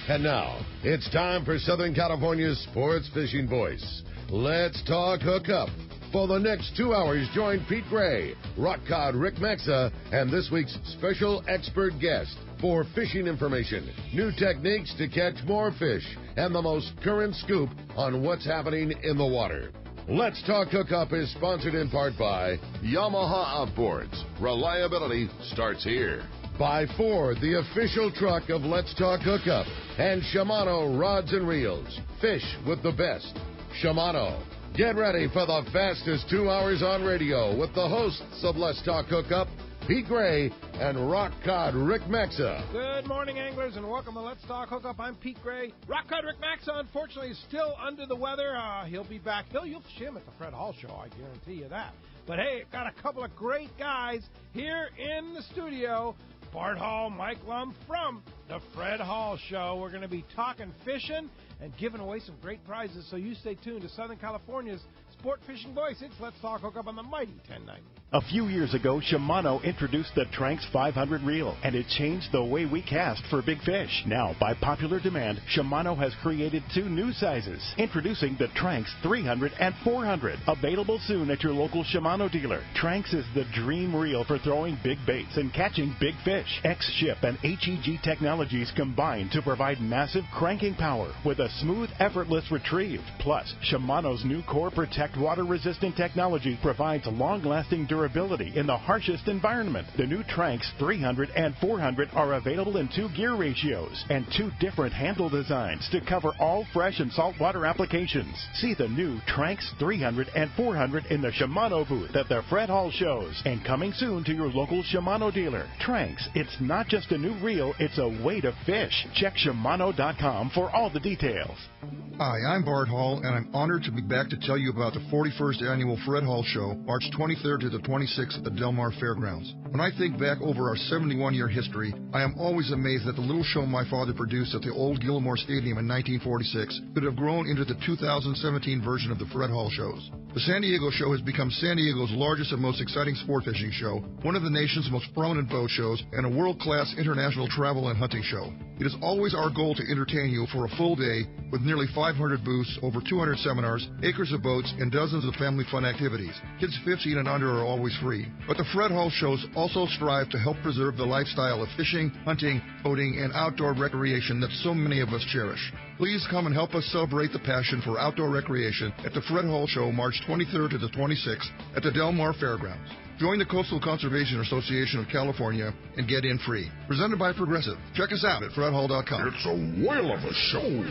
And now, it's time for Southern California's sports fishing voice. Let's talk hookup. For the next 2 hours, join Pete Gray, rock cod Rick Maxa, and this week's special expert guest for fishing information, new techniques to catch more fish, and the most current scoop on what's happening in the water. Let's Talk Hookup is sponsored in part by Yamaha Outboards. Reliability starts here. By Ford, the official truck of Let's Talk Hookup. And Shimano Rods and Reels. Fish with the best. Shimano. Get ready for the fastest 2 hours on radio with the hosts of Let's Talk Hookup, Pete Gray and rock cod Rick Maxa. Good morning, anglers, and welcome to Let's Talk Hookup. I'm Pete Gray. Rock cod Rick Maxa, unfortunately, is still under the weather. He'll be back. You'll see him at the Fred Hall Show, I guarantee you that. But, hey, got a couple of great guys here in the studio. Bart Hall, Mike Lum from the Fred Hall Show. We're going to be talking fishing and giving away some great prizes, so you stay tuned to Southern California's sport fishing voice. It's Let's Talk Hookup on the mighty 1090. A few years ago, Shimano introduced the Tranx 500 reel, and it changed the way we cast for big fish. Now, by popular demand, Shimano has created 2 new sizes, introducing the Tranx 300 and 400, available soon at your local Shimano dealer. Tranx is the dream reel for throwing big baits and catching big fish. X-Ship and HEG technologies combine to provide massive cranking power with a smooth, effortless retrieve. Plus, Shimano's new Core Protect water-resistant technology provides long-lasting durability in the harshest environment. The new Tranx 300 and 400 are available in 2 gear ratios and 2 different handle designs to cover all fresh and saltwater applications. See the new Tranx 300 and 400 in the Shimano booth at the Fred Hall shows and coming soon to your local Shimano dealer. Tranx, it's not just a new reel, it's a way to fish. Check Shimano.com for all the details. Hi, I'm Bart Hall, and I'm honored to be back to tell you about the 41st Annual Fred Hall Show, March 23rd to the 26th at the Del Mar Fairgrounds. When I think back over our 71-year history, I am always amazed that the little show my father produced at the old Gilmore Stadium in 1946 could have grown into the 2017 version of the Fred Hall shows. The San Diego show has become San Diego's largest and most exciting sport fishing show, one of the nation's most prominent boat shows, and a world-class international travel and hunting show. It is always our goal to entertain you for a full day with nearly 500 booths, over 200 seminars, acres of boats, and dozens of family fun activities. Kids 15 and under are always free. But the Fred Hall shows also strive to help preserve the lifestyle of fishing, hunting, boating, and outdoor recreation that so many of us cherish. Please come and help us celebrate the passion for outdoor recreation at the Fred Hall Show, March 23rd to the 26th at the Del Mar Fairgrounds. Join the Coastal Conservation Association of California and get in free. Presented by Progressive. Check us out at fredhall.com. It's a whale of a show.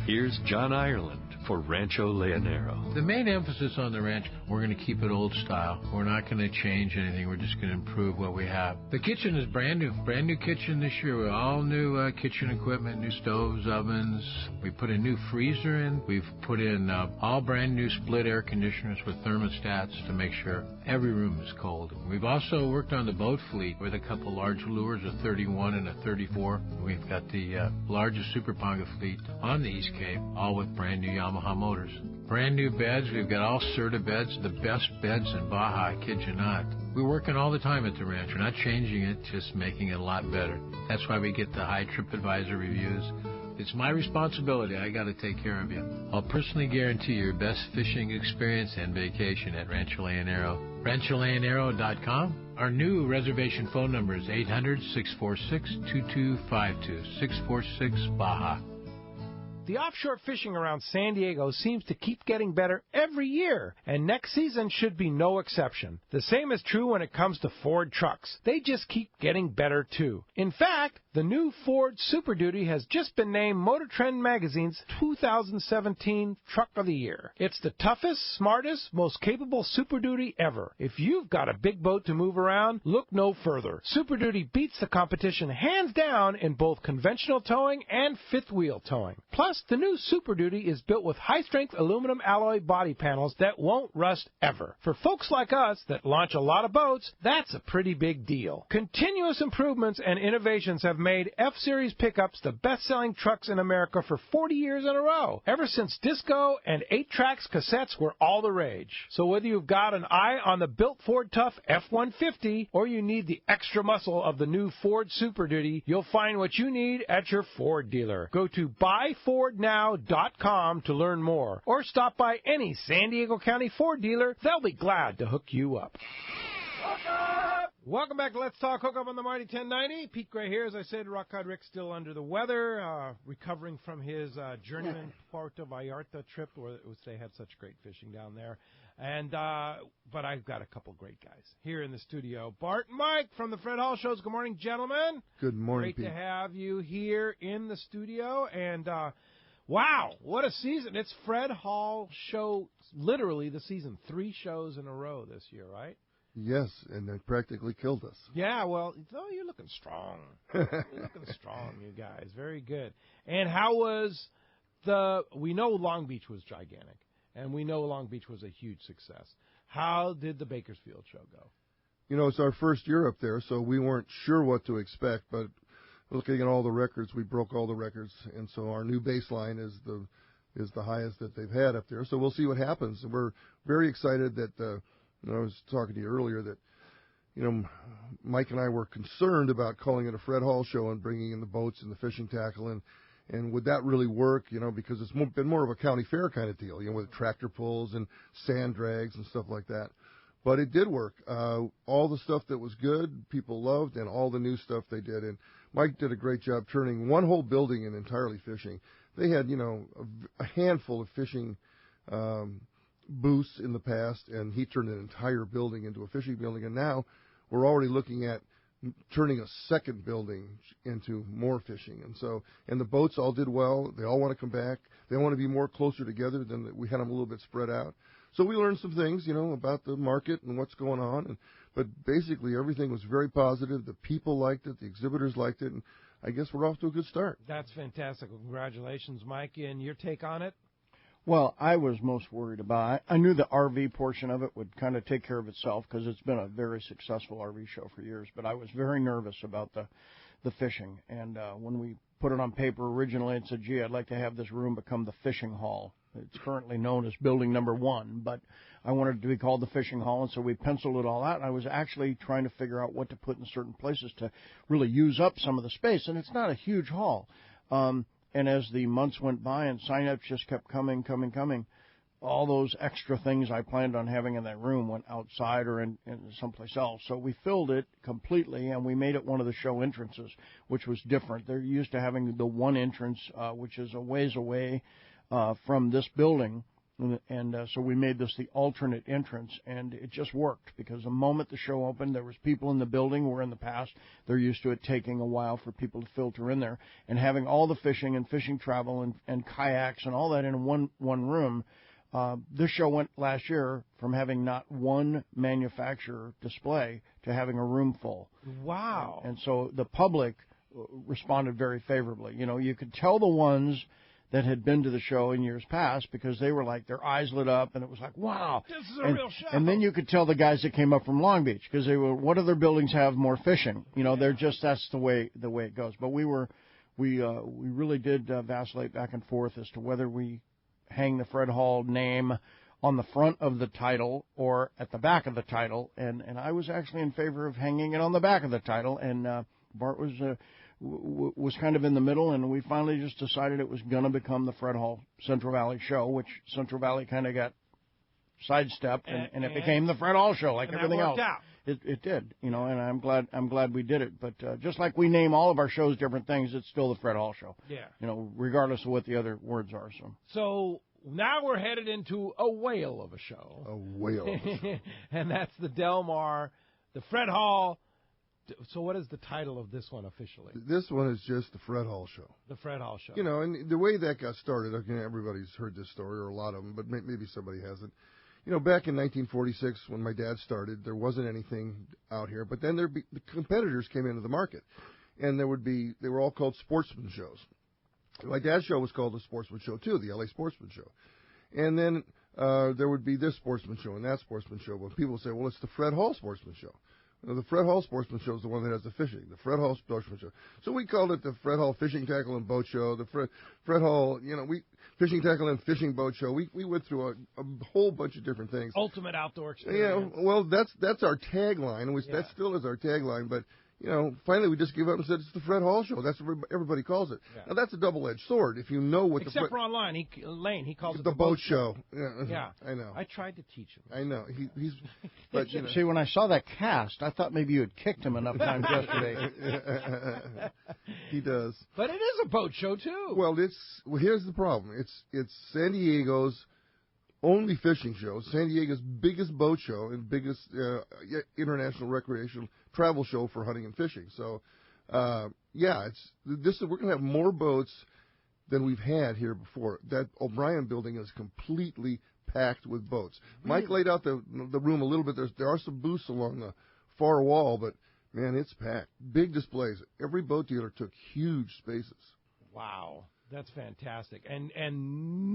Here's John Ireland for Rancho Leonero. The main emphasis on the ranch, we're going to keep it old style. We're not going to change anything. We're just going to improve what we have. The kitchen is brand new kitchen this year with all new kitchen equipment, new stoves, ovens. We put a new freezer in. We've put in all brand new split air conditioners with thermostats to make sure every room is cold. We've also worked on the boat fleet with a couple large lures, a 31 and a 34. We've got the largest Super Ponga fleet on the East Cape, all with brand new Yamaha motors. Brand new beds. We've got all Serta beds, the best beds in Baja, I kid you not. We're working all the time at the ranch. We're not changing it, just making it a lot better. That's why we get the high TripAdvisor reviews. It's my responsibility. I got to take care of you. I'll personally guarantee your best fishing experience and vacation at Rancho Leonero. RanchoLeonero.com. Our new reservation phone number is 800-646-2252, 646 Baja. The offshore fishing around San Diego seems to keep getting better every year, and next season should be no exception. The same is true when it comes to Ford trucks. They just keep getting better, too. In fact, the new Ford Super Duty has just been named Motor Trend Magazine's 2017 Truck of the Year. It's the toughest, smartest, most capable Super Duty ever. If you've got a big boat to move around, look no further. Super Duty beats the competition hands down in both conventional towing and fifth wheel towing. Plus, the new Super Duty is built with high-strength aluminum alloy body panels that won't rust ever. For folks like us that launch a lot of boats, that's a pretty big deal. Continuous improvements and innovations have made F-Series pickups the best-selling trucks in America for 40 years in a row, ever since disco and 8-tracks cassettes were all the rage. So whether you've got an eye on the built Ford Tough F-150 or you need the extra muscle of the new Ford Super Duty, you'll find what you need at your Ford dealer. Go to buyfordnow.com to learn more, or stop by any San Diego County Ford dealer. They'll be glad to hook you up. Welcome back to Let's Talk Hookup on the Mighty 1090. Pete Gray here. As I said, Rock God Rick's still under the weather, recovering from his journeyman Puerto Vallarta trip, where they had such great fishing down there. And but I've got a couple great guys here in the studio. Bart and Mike from the Fred Hall Shows. Good morning, gentlemen. Good morning, Great Pete. to have you here in the studio. And wow, what a season. It's Fred Hall Show, literally the season. 3 shows in a row this year, right? Yes, and they practically killed us. Yeah, well, you're looking strong. You're looking strong, you guys. Very good. And how was we know Long Beach was gigantic, and we know Long Beach was a huge success. How did the Bakersfield show go? You know, it's our first year up there, so we weren't sure what to expect, but looking at all the records, we broke all the records, and so our new baseline is the highest that they've had up there. So we'll see what happens. And we're very excited that I was talking to you earlier that, Mike and I were concerned about calling it a Fred Hall show and bringing in the boats and the fishing tackle, and would that really work, because it's been more of a county fair kind of deal, with tractor pulls and sand drags and stuff like that. But it did work. All the stuff that was good, people loved, and all the new stuff they did. And Mike did a great job turning one whole building in entirely fishing. They had, a handful of fishing booths in the past, and he turned an entire building into a fishing building, and now we're already looking at turning a second building into more fishing. And the boats all did well. They all want to come back. They want to be more closer together than we had them a little bit spread out. So we learned some things, about the market and what's going on, but basically everything was very positive. The people liked it, the exhibitors liked it, and I guess we're off to a good start. That's fantastic. Well, congratulations, Mike, and your take on it? Well, I was most worried about I knew the RV portion of it would kind of take care of itself because it's been a very successful RV show for years, but I was very nervous about the fishing. And when we put it on paper originally, it said, gee, I'd like to have this room become the fishing hall. It's currently known as building number 1, but I wanted it to be called the fishing hall, and so we penciled it all out. And I was actually trying to figure out what to put in certain places to really use up some of the space, and it's not a huge hall. And as the months went by and sign-ups just kept coming, all those extra things I planned on having in that room went outside or in someplace else. So we filled it completely, and we made it one of the show entrances, which was different. They're used to having the one entrance, which is a ways away from this building. And so we made this the alternate entrance, and it just worked because the moment the show opened, there was people in the building where in the past they're used to it taking a while for people to filter in there, and having all the fishing and fishing travel and kayaks and all that in one room. This show went last year from having not one manufacturer display to having a room full. Wow. And so the public responded very favorably. You could tell the ones that had been to the show in years past because they were like, their eyes lit up, and it was like, wow. This is a real show. And then you could tell the guys that came up from Long Beach because they were, what other buildings have more fishing? They're just, that's the way it goes. But we really did vacillate back and forth as to whether we hang the Fred Hall name on the front of the title or at the back of the title. And I was actually in favor of hanging it on the back of the title, and Bart was kind of in the middle, and we finally just decided it was going to become the Fred Hall Central Valley show, which Central Valley kind of got sidestepped, and it became the Fred Hall show like everything else. It did, and I'm glad we did it. But just like we name all of our shows different things, it's still the Fred Hall show. Yeah. Regardless of what the other words are. So now we're headed into a whale of a show. A whale of a show. And that's the Del Mar, the Fred Hall. So what is the title of this one officially? This one is just the Fred Hall Show. The Fred Hall Show. And the way that got started, everybody's heard this story, or a lot of them, but maybe somebody hasn't. Back in 1946, when my dad started, there wasn't anything out here, but then the competitors came into the market, and they were all called sportsman shows. My dad's show was called the Sportsman Show, too, the LA Sportsman Show. And then there would be this sportsman show and that sportsman show, but people would say, well, it's the Fred Hall Sportsman Show. The Fred Hall Sportsman Show is the one that has the fishing. The Fred Hall Sportsman Show. So we called it the Fred Hall Fishing, Tackle, and Boat Show. The Fred Hall, Fishing, Tackle, and Fishing Boat Show. We went through a whole bunch of different things. Ultimate outdoor experience. Yeah, well, that's our tagline. That still is our tagline, but finally we just gave up and said it's the Fred Hall Show. That's what everybody calls it. Yeah. Now, that's a double-edged sword. If you know what Except for online. Lane, he calls it the boat show. Yeah. I know. I tried to teach him. I know. He's. But, See, when I saw that cast, I thought maybe you had kicked him enough times yesterday. He does. But it is a boat show, too. Well, here's the problem. It's San Diego's only fishing show, San Diego's biggest boat show and biggest international recreational travel show for hunting and fishing. So, we're going to have more boats than we've had here before. That O'Brien building is completely packed with boats. Really? Mike laid out the room a little bit. There are some booths along the far wall, but man, it's packed. Big displays. Every boat dealer took huge spaces. Wow. That's fantastic. And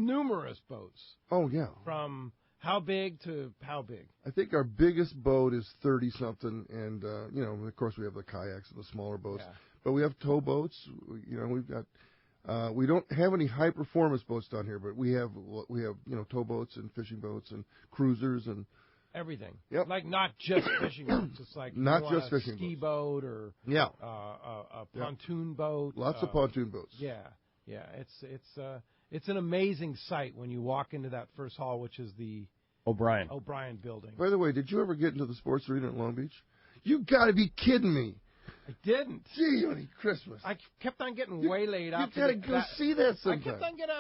numerous boats. Oh, yeah. From how big to how big? I think our biggest boat is 30-something, and, of course we have the kayaks and the smaller boats. Yeah. But we have tow boats. We've got, we don't have any high-performance boats down here, but we have tow boats and fishing boats and cruisers and everything. Yep. Like not just fishing boats. It's like not just fishing ski boats. Boat or a pontoon boat. Lots of pontoon boats. Yeah. Yeah, it's an amazing sight when you walk into that first hall, which is the O'Brien building. By the way, did you ever get into the sports arena at Long Beach? You got to be kidding me. I didn't. Gee, honey, Christmas. I kept on getting waylaid out. You got to go see that sometime. I kept on getting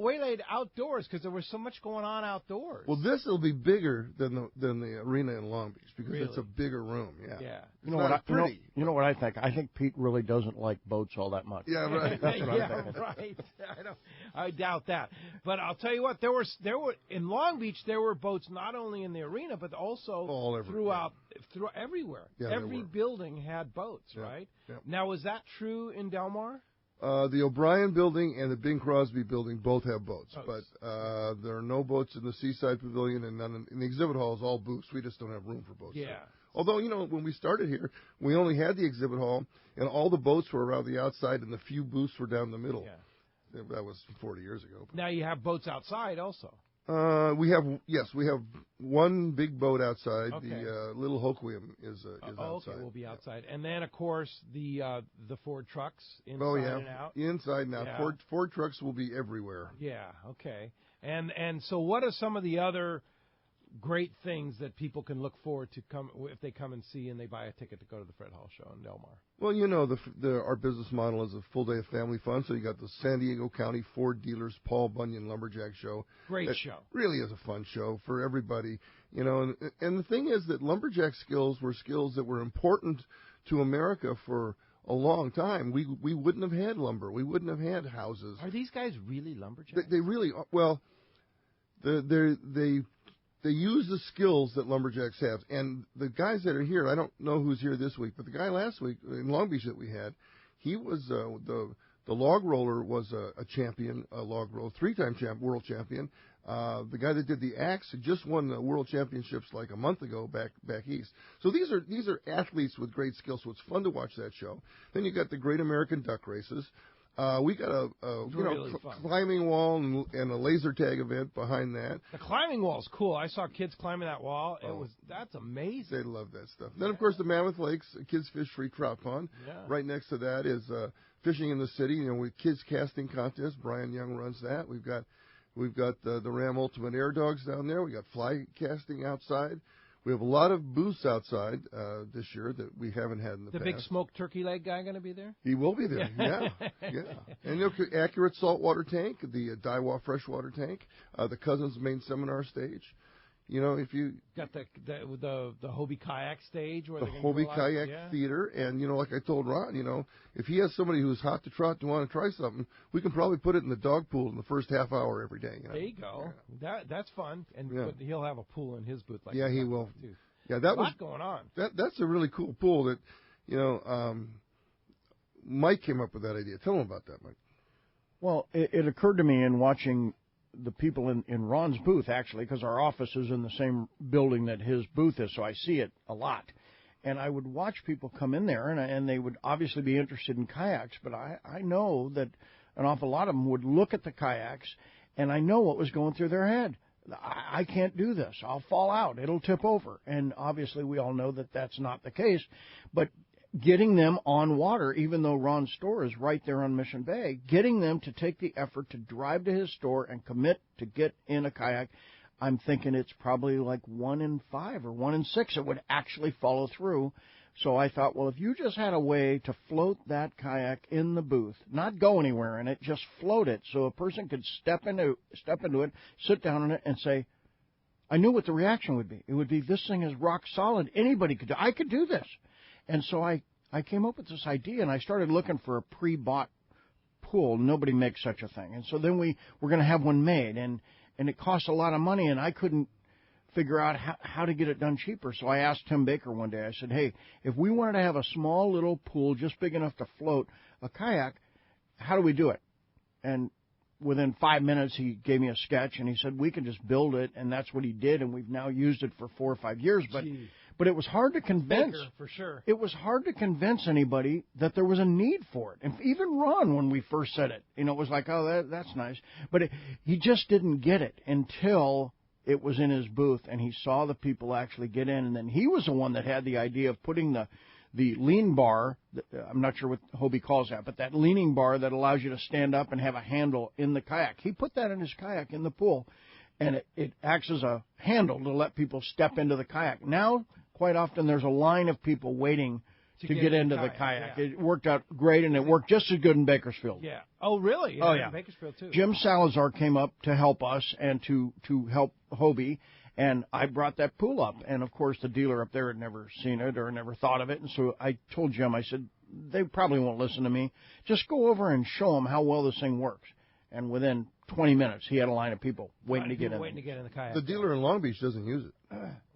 waylaid outdoors because there was so much going on outdoors. Well, this will be bigger than the arena in Long Beach because it's a bigger room. Yeah. Yeah. You know what I think? I think Pete really doesn't like boats all that much. Yeah, right. Right. I doubt that. But I'll tell you what, there were in Long Beach there were boats not only in the arena but also throughout everywhere. Yeah, every building had boats, right? Yep. Now, is that true in Del Mar? The O'Brien building and the Bing Crosby building both have boats, but there are no boats in the Seaside Pavilion and none in the exhibit hall is all booths. We just don't have room for boats. Yeah. There. Although, when we started here, we only had the exhibit hall, and all the boats were around the outside, and the few booths were down the middle. Yeah. That was 40 years ago. Now you have boats outside also. We have one big boat outside. Okay. The Little Hoquiam is outside. Okay, we'll be outside. And then, of course, the Ford trucks inside and out. Inside and out. Yeah. Ford trucks will be everywhere. Yeah, okay. And so what are some of the other great things that people can look forward to if they come and see and they buy a ticket to go to the Fred Hall Show in Del Mar? Well, our business model is a full day of family fun. So you got the San Diego County Ford Dealers Paul Bunyan Lumberjack Show. Great show. Really is a fun show for everybody. And the thing is that lumberjack skills were skills that were important to America for a long time. We wouldn't have had lumber. We wouldn't have had houses. Are these guys really lumberjacks? They really are. Well, they use the skills that lumberjacks have. And the guys that are here, I don't know who's here this week, but the guy last week in Long Beach that we had, he was the log roller was a champion, a log roller, 3-time world champion. The guy that did the axe just won the world championships like a month ago back east. So these are athletes with great skills. So it's fun to watch that show. Then you got the Great American Duck Races. We got a climbing wall and a laser tag event behind that. The climbing wall's cool. I saw kids climbing that wall. That's amazing. They love that stuff. Then, of course, the Mammoth Lakes Kids Fish Free Trout Pond. Yeah. Right next to that is Fishing in the City. With kids casting contest. Brian Young runs that. We've got the Ram Ultimate Air Dogs down there. We got fly casting outside. We have a lot of booths outside this year that we haven't had in the past. The big smoked turkey leg guy going to be there? He will be there, yeah. And Accurate Saltwater Tank, the Daiwa Freshwater Tank, the Cousins Main Seminar Stage. If you got the Hobie Kayak stage, where the Hobie Kayak Theater, and like I told Ron, if he has somebody who's hot to trot and want to try something, we can probably put it in the dog pool in the first half hour every day. There you go. Yeah. That's fun, and but he'll have a pool in his booth. Like he will. Too. Yeah, that a lot going on. That's a really cool pool that Mike came up with that idea. Tell him about that, Mike. Well, it occurred to me in watching the people in Ron's booth, actually, because our office is in the same building that his booth is, so I see it a lot. And I would watch people come in there, and they would obviously be interested in kayaks, but I know that an awful lot of them would look at the kayaks, and I know what was going through their head. I can't do this. I'll fall out. It'll tip over. And obviously we all know that that's not the case. But getting them on water, even though Ron's store is right there on Mission Bay, getting them to take the effort to drive to his store and commit to get in a kayak, I'm thinking it's probably like 1 in 5 or 1 in 6 that would actually follow through. So I thought, well, if you just had a way to float that kayak in the booth, not go anywhere in it, just float it so a person could step into it, sit down in it, and say, I knew what the reaction would be. It would be, this thing is rock solid. Anybody could do. I could do this. And so I came up with this idea, and I started looking for a pre-bought pool. Nobody makes such a thing. And so then we were going to have one made, and it cost a lot of money, and I couldn't figure out how to get it done cheaper. So I asked Tim Baker one day, I said, hey, if we wanted to have a small little pool just big enough to float a kayak, how do we do it? And within 5 minutes, he gave me a sketch, and he said, we can just build it, and that's what he did, and we've now used it for 4 or 5 years. But it was hard to convince. Baker, for sure. It was hard to convince anybody that there was a need for it. And even Ron, when we first said it, it was like, oh, that's nice. But he just didn't get it until it was in his booth, and he saw the people actually get in. And then he was the one that had the idea of putting the lean bar, I'm not sure what Hobie calls that, but that leaning bar that allows you to stand up and have a handle in the kayak. He put that in his kayak in the pool, and it acts as a handle to let people step into the kayak. Now, quite often, there's a line of people waiting to get into the kayak. Yeah. It worked out great, and it worked just as good in Bakersfield. Yeah. Oh, really? Oh, yeah. In Bakersfield, too. Jim Salazar came up to help us and to help Hobie, and I brought that pool up. And, of course, the dealer up there had never seen it or never thought of it. And so I told Jim, I said, they probably won't listen to me. Just go over and show them how well this thing works. And within 20 minutes, he had a line of people waiting to get in. Waiting to get in the kayak. The dealer in Long Beach doesn't use it.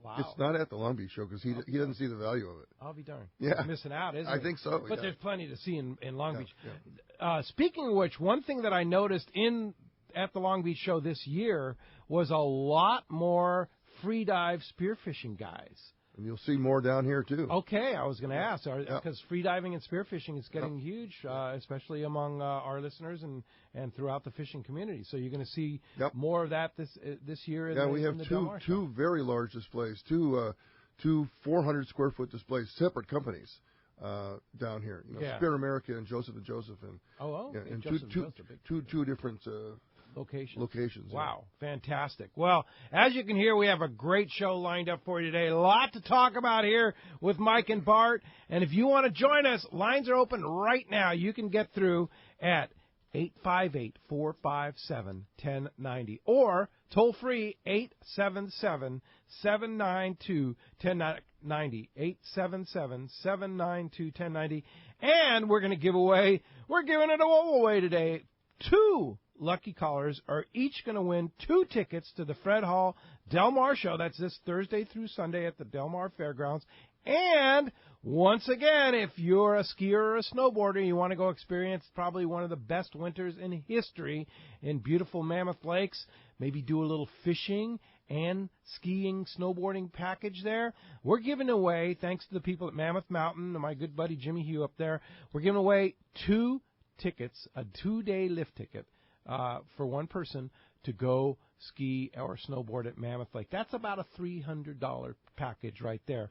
Wow. It's not at the Long Beach show because he doesn't see the value of it. I'll be darned. Yeah. He's missing out, isn't I it? think so. But there's plenty to see in Long Beach. Yeah. Speaking of which, one thing that I noticed at the Long Beach show this year was a lot more free dive spearfishing guys. And you'll see more down here, too. Okay, I was going to ask, because free diving and spearfishing is getting huge, especially among our listeners and throughout the fishing community. So you're going to see more of that this year. We have two very large displays, two 400-square-foot displays, separate companies down here. Spear America and Joseph and Joseph. And two different locations. Wow, fantastic. Well, as you can hear, we have a great show lined up for you today. A lot to talk about here with Mike and Bart. And if you want to join us, lines are open right now. You can get through at 858-457-1090 or toll free 877-792-1090. 877-792-1090. And we're giving it all away today. 2 lucky callers are each going to win 2 tickets to the Fred Hall Del Mar Show. That's this Thursday through Sunday at the Del Mar Fairgrounds. And once again, if you're a skier or a snowboarder, you want to go experience probably one of the best winters in history in beautiful Mammoth Lakes, maybe do a little fishing and skiing, snowboarding package there. We're giving away, thanks to the people at Mammoth Mountain and my good buddy Jimmy Hugh up there, we're giving away 2 tickets, a 2-day lift ticket for one person to go ski or snowboard at Mammoth Lake. That's about a $300 package right there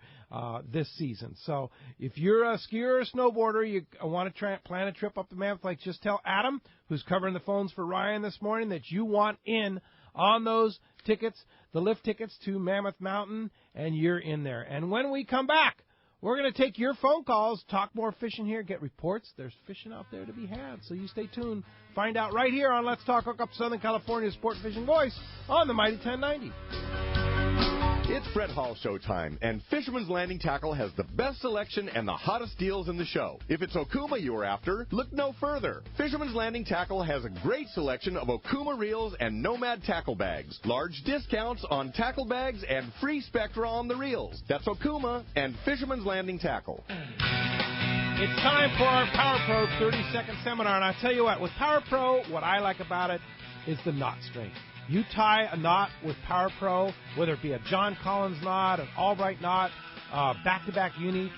this season. So if you're a skier or a snowboarder, you want to plan a trip up to Mammoth Lake, just tell Adam, who's covering the phones for Ryan this morning, that you want in on those tickets, the lift tickets to Mammoth Mountain, and you're in there. And when we come back, we're going to take your phone calls, talk more fishing here, get reports. There's fishing out there to be had, so you stay tuned. Find out right here on Let's Talk Hookup, Southern California's Sport Fishing Voice on the Mighty 1090. It's Fred Hall show time, and Fisherman's Landing Tackle has the best selection and the hottest deals in the show. If it's Okuma you are after, look no further. Fisherman's Landing Tackle has a great selection of Okuma reels and Nomad tackle bags. Large discounts on tackle bags and free Spectra on the reels. That's Okuma and Fisherman's Landing Tackle. It's time for our Power Pro 30-second seminar, and I'll tell you what, with Power Pro, what I like about it is the knot strength. You tie a knot with Power Pro, whether it be a John Collins knot, an Albright knot, back-to-back uni,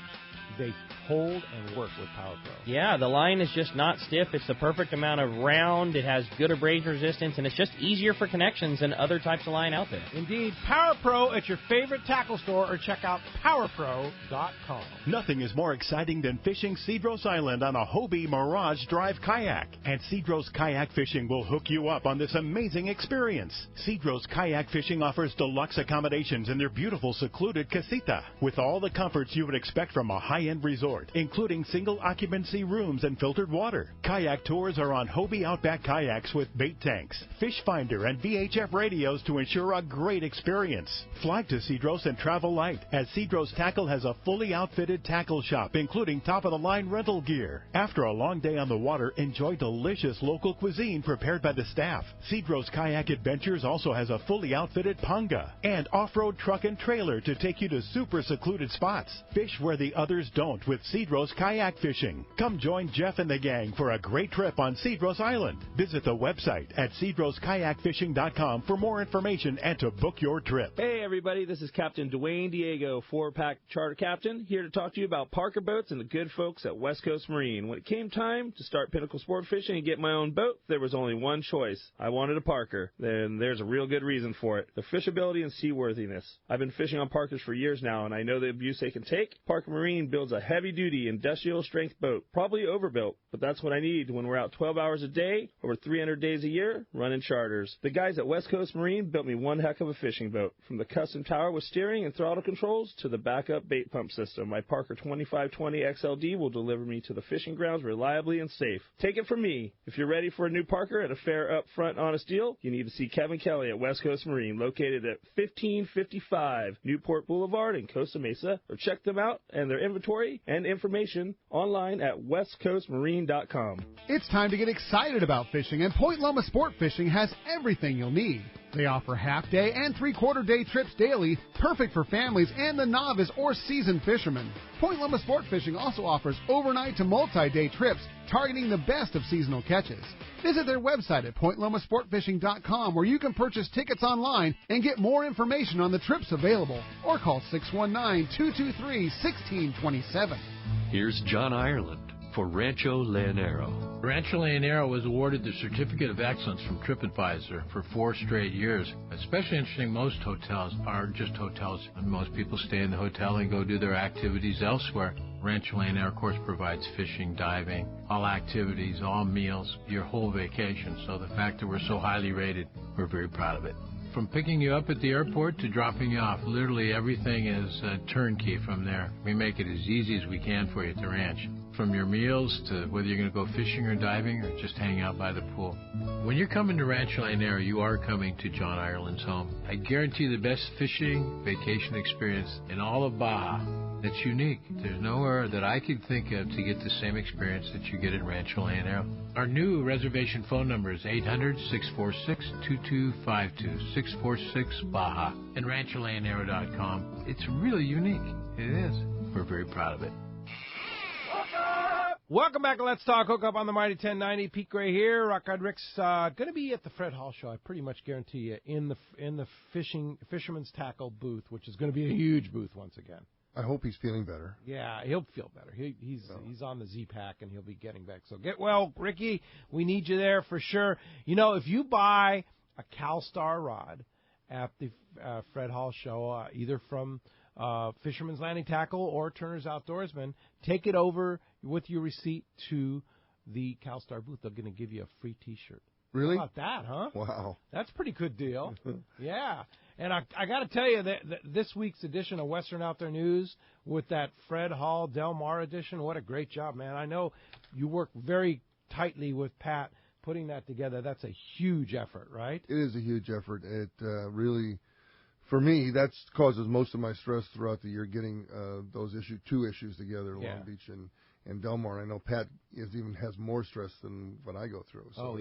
they hold and work with Power Pro. Yeah, the line is just not stiff. It's the perfect amount of round. It has good abrasion resistance, and it's just easier for connections than other types of line out there. Indeed. Power Pro at your favorite tackle store, or check out PowerPro.com. Nothing is more exciting than fishing Cedros Island on a Hobie Mirage Drive kayak. And Cedros Kayak Fishing will hook you up on this amazing experience. Cedros Kayak Fishing offers deluxe accommodations in their beautiful secluded casita, with all the comforts you would expect from a high-end resort, including single occupancy rooms and filtered water. Kayak tours are on Hobie Outback kayaks with bait tanks, fish finder, and VHF radios to ensure a great experience. Fly to Cedros and travel light, as Cedros Tackle has a fully outfitted tackle shop, including top-of-the-line rental gear. After a long day on the water, enjoy delicious local cuisine prepared by the staff. Cedros Kayak Adventures also has a fully outfitted panga and off-road truck and trailer to take you to super secluded spots. Fish where the others don't with Cedros Kayak Fishing. Come join Jeff and the gang for a great trip on Cedros Island. Visit the website at cedroskayakfishing.com for more information and to book your trip. Hey everybody, this is Captain Dwayne Diego, 4-pack charter captain, here to talk to you about Parker Boats and the good folks at West Coast Marine. When it came time to start Pinnacle Sport Fishing and get my own boat, there was only one choice. I wanted a Parker. Then there's a real good reason for it. The fishability and seaworthiness. I've been fishing on Parkers for years now, and I know the abuse they can take. Parker Marine builds a heavy-duty, industrial-strength boat, probably overbuilt, but that's what I need when we're out 12 hours a day, over 300 days a year, running charters. The guys at West Coast Marine built me one heck of a fishing boat. From the custom tower with steering and throttle controls to the backup bait pump system, my Parker 2520 XLD will deliver me to the fishing grounds reliably and safe. Take it from me. If you're ready for a new Parker at a fair, upfront, honest deal, you need to see Kevin Kelly at West Coast Marine, located at 1555 Newport Boulevard in Costa Mesa, or check them out and their inventory and information online at westcoastmarine.com. It's time to get excited about fishing, and Point Loma Sport Fishing has everything you'll need. They offer half-day and three-quarter-day trips daily, perfect for families and the novice or seasoned fishermen. Point Loma Sport Fishing also offers overnight to multi-day trips, targeting the best of seasonal catches. Visit their website at pointlomasportfishing.com, where you can purchase tickets online and get more information on the trips available, or call 619-223-1627. Here's John Ireland for Rancho Leonero. Rancho Leonero was awarded the Certificate of Excellence from TripAdvisor for 4 straight years. Especially interesting, most hotels aren't just hotels. Most people stay in the hotel and go do their activities elsewhere. Rancho Leonero, of course, provides fishing, diving, all activities, all meals, your whole vacation. So the fact that we're so highly rated, we're very proud of it. From picking you up at the airport to dropping you off, literally everything is turnkey from there. We make it as easy as we can for you at the ranch. From your meals to whether you're going to go fishing or diving or just hang out by the pool. When you're coming to Rancho Leonero, you are coming to John Ireland's home. I guarantee the best fishing vacation experience in all of Baja. That's unique. There's nowhere that I could think of to get the same experience that you get at Rancho Leonero. Our new reservation phone number is 800-646-2252, 646-BAJA, and rancholeonero.com. It's really unique. It is. We're very proud of it. Welcome back to Let's Talk Hookup on the Mighty 1090. Pete Gray here. Rock God Rick's going to be at the Fred Hall Show. I pretty much guarantee you in the Fisherman's Tackle booth, which is going to be a huge booth once again. I hope he's feeling better. Yeah, he'll feel better. He's on the Z-Pack, and he'll be getting back. So get well, Ricky. We need you there for sure. You know, if you buy a CalStar rod at the Fred Hall Show, either from Fisherman's Landing Tackle or Turner's Outdoorsman, take it over with your receipt to the CalStar booth. They're going to give you a free T-shirt. Really? How about that, huh? Wow. That's a pretty good deal. Yeah. And I got to tell you that this week's edition of Western Out There News with that Fred Hall Del Mar edition, what a great job, man. I know you work very tightly with Pat putting that together. That's a huge effort, right? It is a huge effort. It really, for me, that causes most of my stress throughout the year, getting those two issues together, Long Beach and Del Mar. I know Pat even has more stress than what I go through. So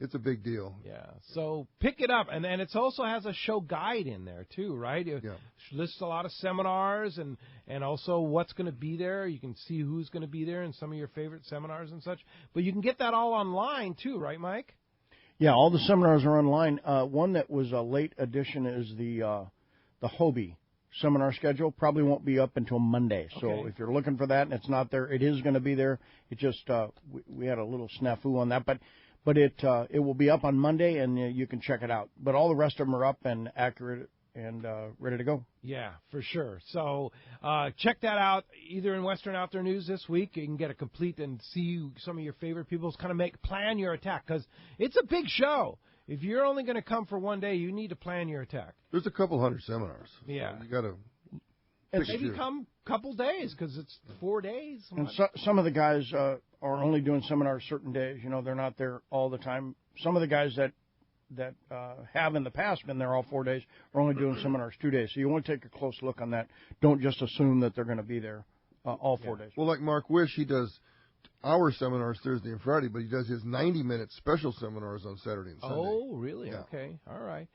it's a big deal. Yeah. So pick it up, and it also has a show guide in there too, right? It lists a lot of seminars and also what's going to be there. You can see who's going to be there and some of your favorite seminars and such. But you can get that all online too, right, Mike? Yeah, all the seminars are online. One that was a late addition is the Hobie seminar schedule probably won't be up until Monday. So Okay. if you're looking for that and it's not there, it is going to be there. It just we had a little snafu on that, but it will be up on Monday, and you can check it out. But all the rest of them are up and accurate and ready to go. Yeah, for sure. So check that out either in Western Outdoor News this week. You can get a complete and see some of your favorite people's kind of plan your attack, because it's a big show. If you're only going to come for one day, you need to plan your attack. There's a couple hundred seminars. Yeah. So you got to maybe come a couple days, because it's 4 days. And some of the guys are only doing seminars certain days. They're not there all the time. Some of the guys that have in the past been there all 4 days are only doing seminars 2 days. So you want to take a close look on that. Don't just assume that they're going to be there all 4 days. Well, like Mark Wish, he does our seminars Thursday and Friday, but he does his 90-minute special seminars on Saturday and Sunday. Oh, really? Yeah. Okay. All right.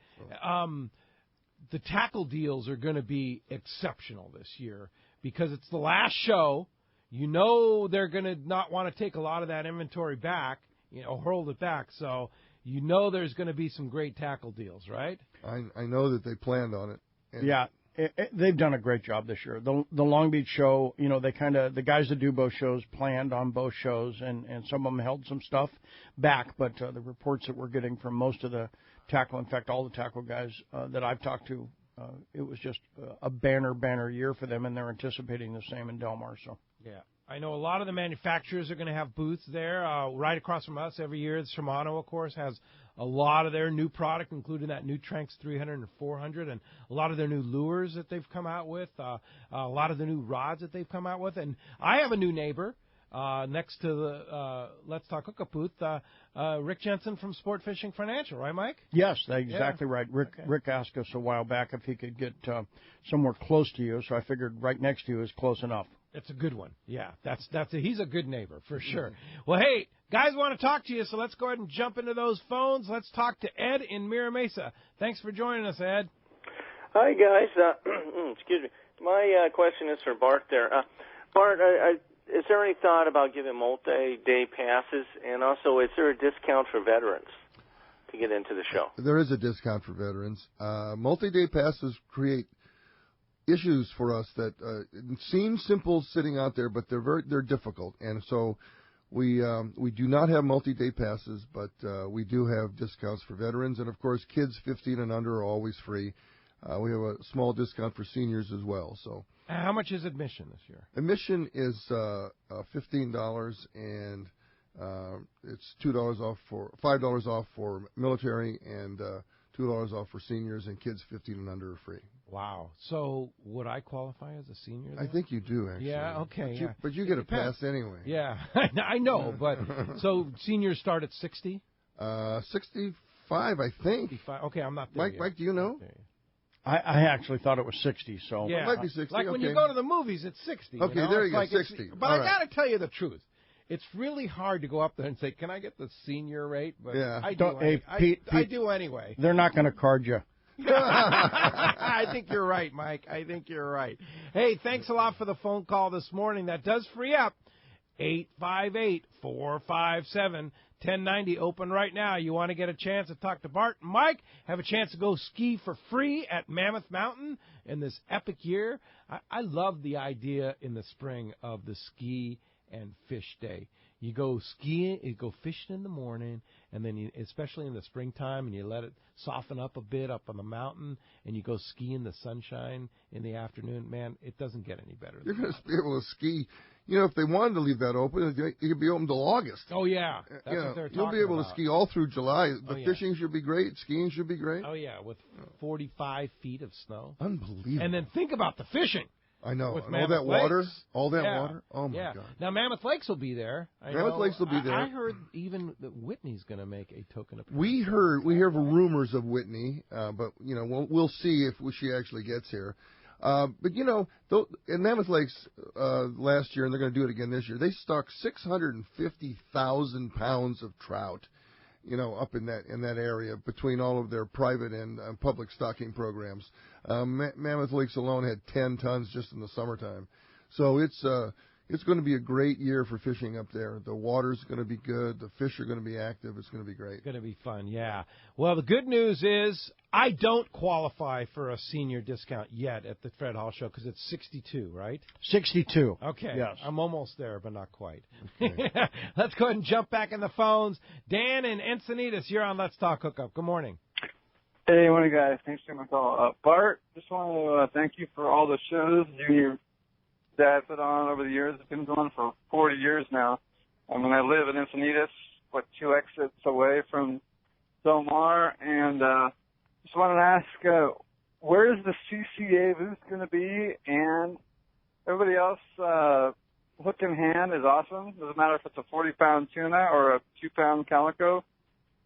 The tackle deals are going to be exceptional this year because it's the last show. They're going to not want to take a lot of that inventory back, hold it back. So there's going to be some great tackle deals, right? I know that they planned on it. Yeah. They've done a great job this year. The Long Beach show, the guys that do both shows planned on both shows, and some of them held some stuff back. But the reports that we're getting from most of the tackle, in fact, all the tackle guys that I've talked to, it was just a banner year for them, and they're anticipating the same in Del Mar. So yeah. I know a lot of the manufacturers are going to have booths there right across from us every year. Shimano, of course, has a lot of their new product, including that new Tranx 300 and 400, and a lot of their new lures that they've come out with, a lot of the new rods that they've come out with. And I have a new neighbor next to the Let's Talk Hookup booth, Rick Jensen from Sport Fishing Financial, right, Mike? Yes, that's exactly right. Rick asked us a while back if he could get somewhere close to you, so I figured right next to you is close enough. It's a good one. Yeah, he's a good neighbor for sure. Well, hey, guys want to talk to you, so let's go ahead and jump into those phones. Let's talk to Ed in Mira Mesa. Thanks for joining us, Ed. Hi, guys. Excuse me. My question is for Bart there. Bart, is there any thought about giving multi-day passes? And also, is there a discount for veterans to get into the show? There is a discount for veterans. Multi-day passes create issues for us that seem simple sitting out there, but they're difficult. And so we do not have multi-day passes, but we do have discounts for veterans. And, of course, kids 15 and under are always free. We have a small discount for seniors as well. So how much is admission this year? Admission is $15, and it's $5 off for military, and $2 off for seniors, and kids 15 and under are free. Wow. So would I qualify as a senior then? I think you do, actually. Yeah, okay. But you get a pass anyway. Yeah, I know. But so seniors start at 60? 65, I think. 65. Okay, I'm not there yet. Mike, do you know? Okay. I actually thought it was 60. So yeah, it might be 60. Like when you go to the movies, it's 60. Okay, there you go, 60. But I got to tell you the truth. It's really hard to go up there and say, "Can I get the senior rate?" But yeah. I do. Pete, I do anyway. They're not going to card you. I think you're right, Mike. I think you're right. Hey, thanks a lot for the phone call this morning. That does free up. 858-457-1090. Open right now. You want to get a chance to talk to Bart and Mike, have a chance to go ski for free at Mammoth Mountain in this epic year. I love the idea in the spring of the ski and fish day. You go skiing, you go fishing in the morning, and then you, especially in the springtime, and you let it soften up a bit up on the mountain, and you go ski in the sunshine in the afternoon. Man, it doesn't get any better. You're going to be able to ski. If they wanted to leave that open, it could be open till August. Oh, yeah. That's what they're talking You'll be able about. to ski all through July. The fishing should be great. Skiing should be great. Oh, yeah, with 45 feet of snow. Unbelievable. And then think about the fishing. I know. With And all that water. All that yeah. water. Oh, my yeah. God. Now, Mammoth Lakes will be there. Mammoth Lakes will be there. I heard even that Whitney's going to make a token appearance. We hear rumors of Whitney, but, we'll see if she actually gets here. But, in Mammoth Lakes last year, and they're going to do it again this year, they stocked 650,000 pounds of trout, up in that area between all of their private and public stocking programs. Mammoth Lakes alone had 10 tons just in the summertime. So it's it's going to be a great year for fishing up there. The water's going to be good. The fish are going to be active. It's going to be great. It's going to be fun, yeah. Well, the good news is I don't qualify for a senior discount yet at the Fred Hall Show because it's 62, right? 62. Okay. Yes. I'm almost there, but not quite. Okay. Let's go ahead and jump back in the phones. Dan and Encinitas, you're on Let's Talk Hookup. Good morning. Hey, morning, guys. Thanks for taking my call. Bart, just want to thank you for all the shows you and your dad put on over the years. It's been going for 40 years now. I mean, I live in Encinitas, 2 exits away from Del Mar, and just wanted to ask, where is the CCA booth going to be? And everybody else, hook in hand is awesome. Doesn't matter if it's a 40-pound tuna or a 2-pound calico.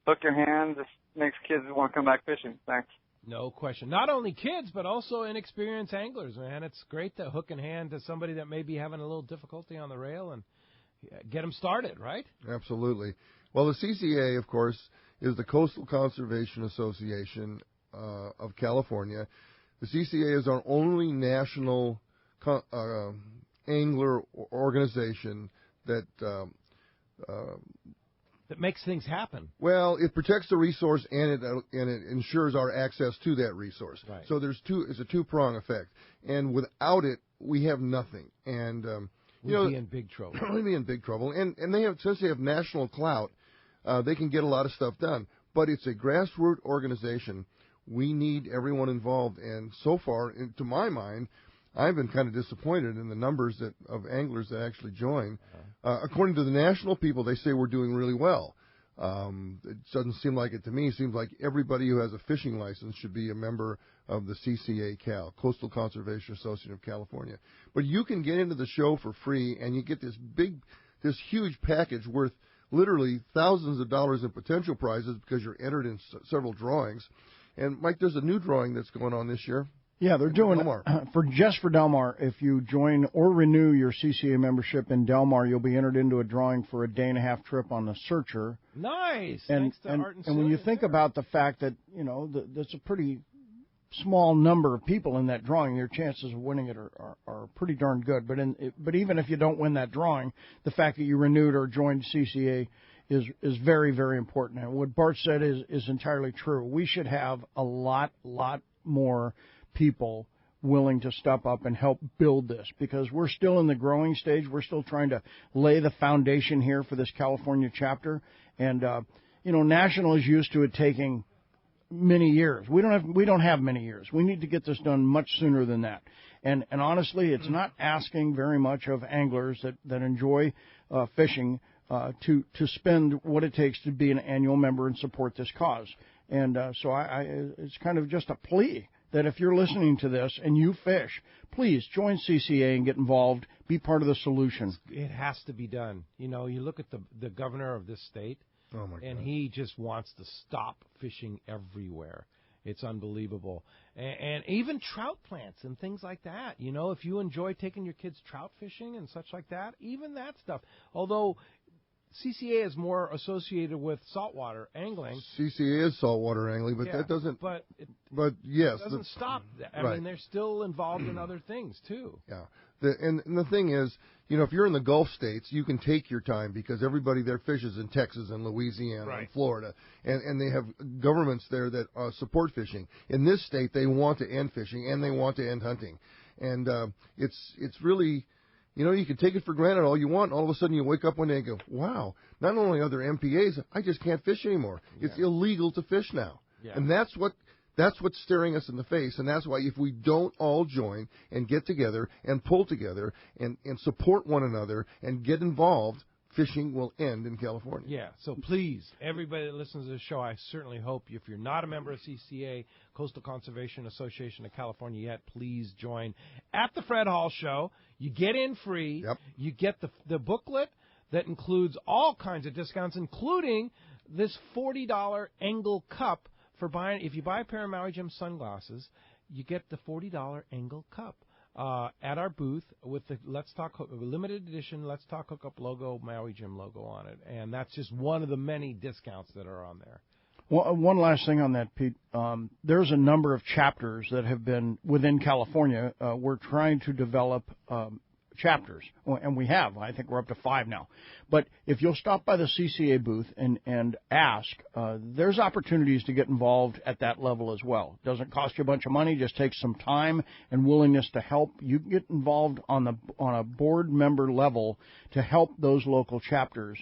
Hook in hand just makes kids want to come back fishing. Thanks. No question. Not only kids, but also inexperienced anglers, man. It's great to hook in hand to somebody that may be having a little difficulty on the rail and get them started, right? Absolutely. Well, the CCA, of course, is the Coastal Conservation Association of California. The CCA is our only national angler organization that that makes things happen. Well, it protects the resource and it ensures our access to that resource. Right. So it's a two-prong effect. And without it, we have nothing. And we'd be in big trouble. We'd be in big trouble. And since they have national clout, they can get a lot of stuff done. But it's a grassroots organization. We need everyone involved. And so far, to my mind, I've been kind of disappointed in the numbers of anglers that actually join. According to the national people, they say we're doing really well. It doesn't seem like it to me. It seems like everybody who has a fishing license should be a member of the CCA Cal, Coastal Conservation Association of California. But you can get into the show for free, and you get this huge package worth literally thousands of dollars in potential prizes because you're entered in several drawings. And, Mike, there's a new drawing that's going on this year. Yeah, they're doing for Del Mar. If you join or renew your CCA membership in Del Mar, you'll be entered into a drawing for a day-and-a-half trip on the Searcher. Nice. And when you think about the fact that that's a pretty small number of people in that drawing, your chances of winning it are pretty darn good. But even if you don't win that drawing, the fact that you renewed or joined CCA is very, very important. And what Bart said is entirely true. We should have a lot more people willing to step up and help build this because we're still in the growing stage. We're still trying to lay the foundation here for this California chapter. And, National is used to it taking many years. We don't have many years. We need to get this done much sooner than that. And honestly, it's not asking very much of anglers that enjoy fishing to spend what it takes to be an annual member and support this cause. And so it's kind of just a plea that if you're listening to this and you fish, please join CCA and get involved. Be part of the solution. It has to be done. You look at the governor of this state, and he just wants to stop fishing everywhere. It's unbelievable. And even trout plants and things like that. If you enjoy taking your kids trout fishing and such like that, even that stuff. Although CCA is more associated with saltwater angling. CCA is saltwater angling, but that doesn't. But yes, it doesn't stop that. I mean, they're still involved in other things too. Yeah, and the thing is, if you're in the Gulf states, you can take your time because everybody there fishes in Texas and Louisiana and Florida, and they have governments there that support fishing. In this state, they want to end fishing and they want to end hunting, and it's really. You can take it for granted all you want. All of a sudden, you wake up one day and go, wow, not only are there MPAs, I just can't fish anymore. Yeah. It's illegal to fish now. Yeah. And that's what's staring us in the face. And that's why if we don't all join and get together and pull together and support one another and get involved, fishing will end in California. Yeah, so please, everybody that listens to this show, I certainly hope if you're not a member of CCA, Coastal Conservation Association of California yet, please join at the Fred Hall Show. You get in free. Yep. You get the booklet that includes all kinds of discounts, including this $40 Engel cup for buying. If you buy a pair of Maui Jim sunglasses, you get the $40 Engel cup. At our booth with the limited edition Let's Talk Hookup logo, Maui Jim logo on it. And that's just one of the many discounts that are on there. Well, one last thing on that, Pete. There's a number of chapters that have been within California. We're trying to develop chapters, and we have. I think we're up to 5 now. But if you'll stop by the CCA booth and ask, there's opportunities to get involved at that level as well. It doesn't cost you a bunch of money, just takes some time and willingness to help. You can get involved on a board member level to help those local chapters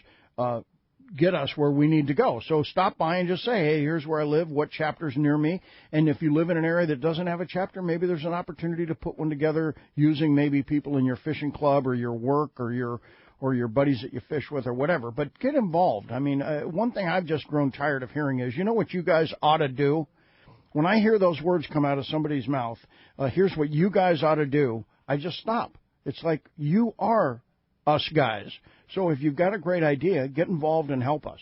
get us where we need to go. So stop by and just say, hey, here's where I live, what chapter's near me. And if you live in an area that doesn't have a chapter, maybe there's an opportunity to put one together using maybe people in your fishing club or your work or your buddies that you fish with or whatever. But get involved. I mean, one thing I've just grown tired of hearing is, you know what you guys ought to do? When I hear those words come out of somebody's mouth, here's what you guys ought to do, I just stop. It's like, you are us guys. So if you've got a great idea, get involved and help us.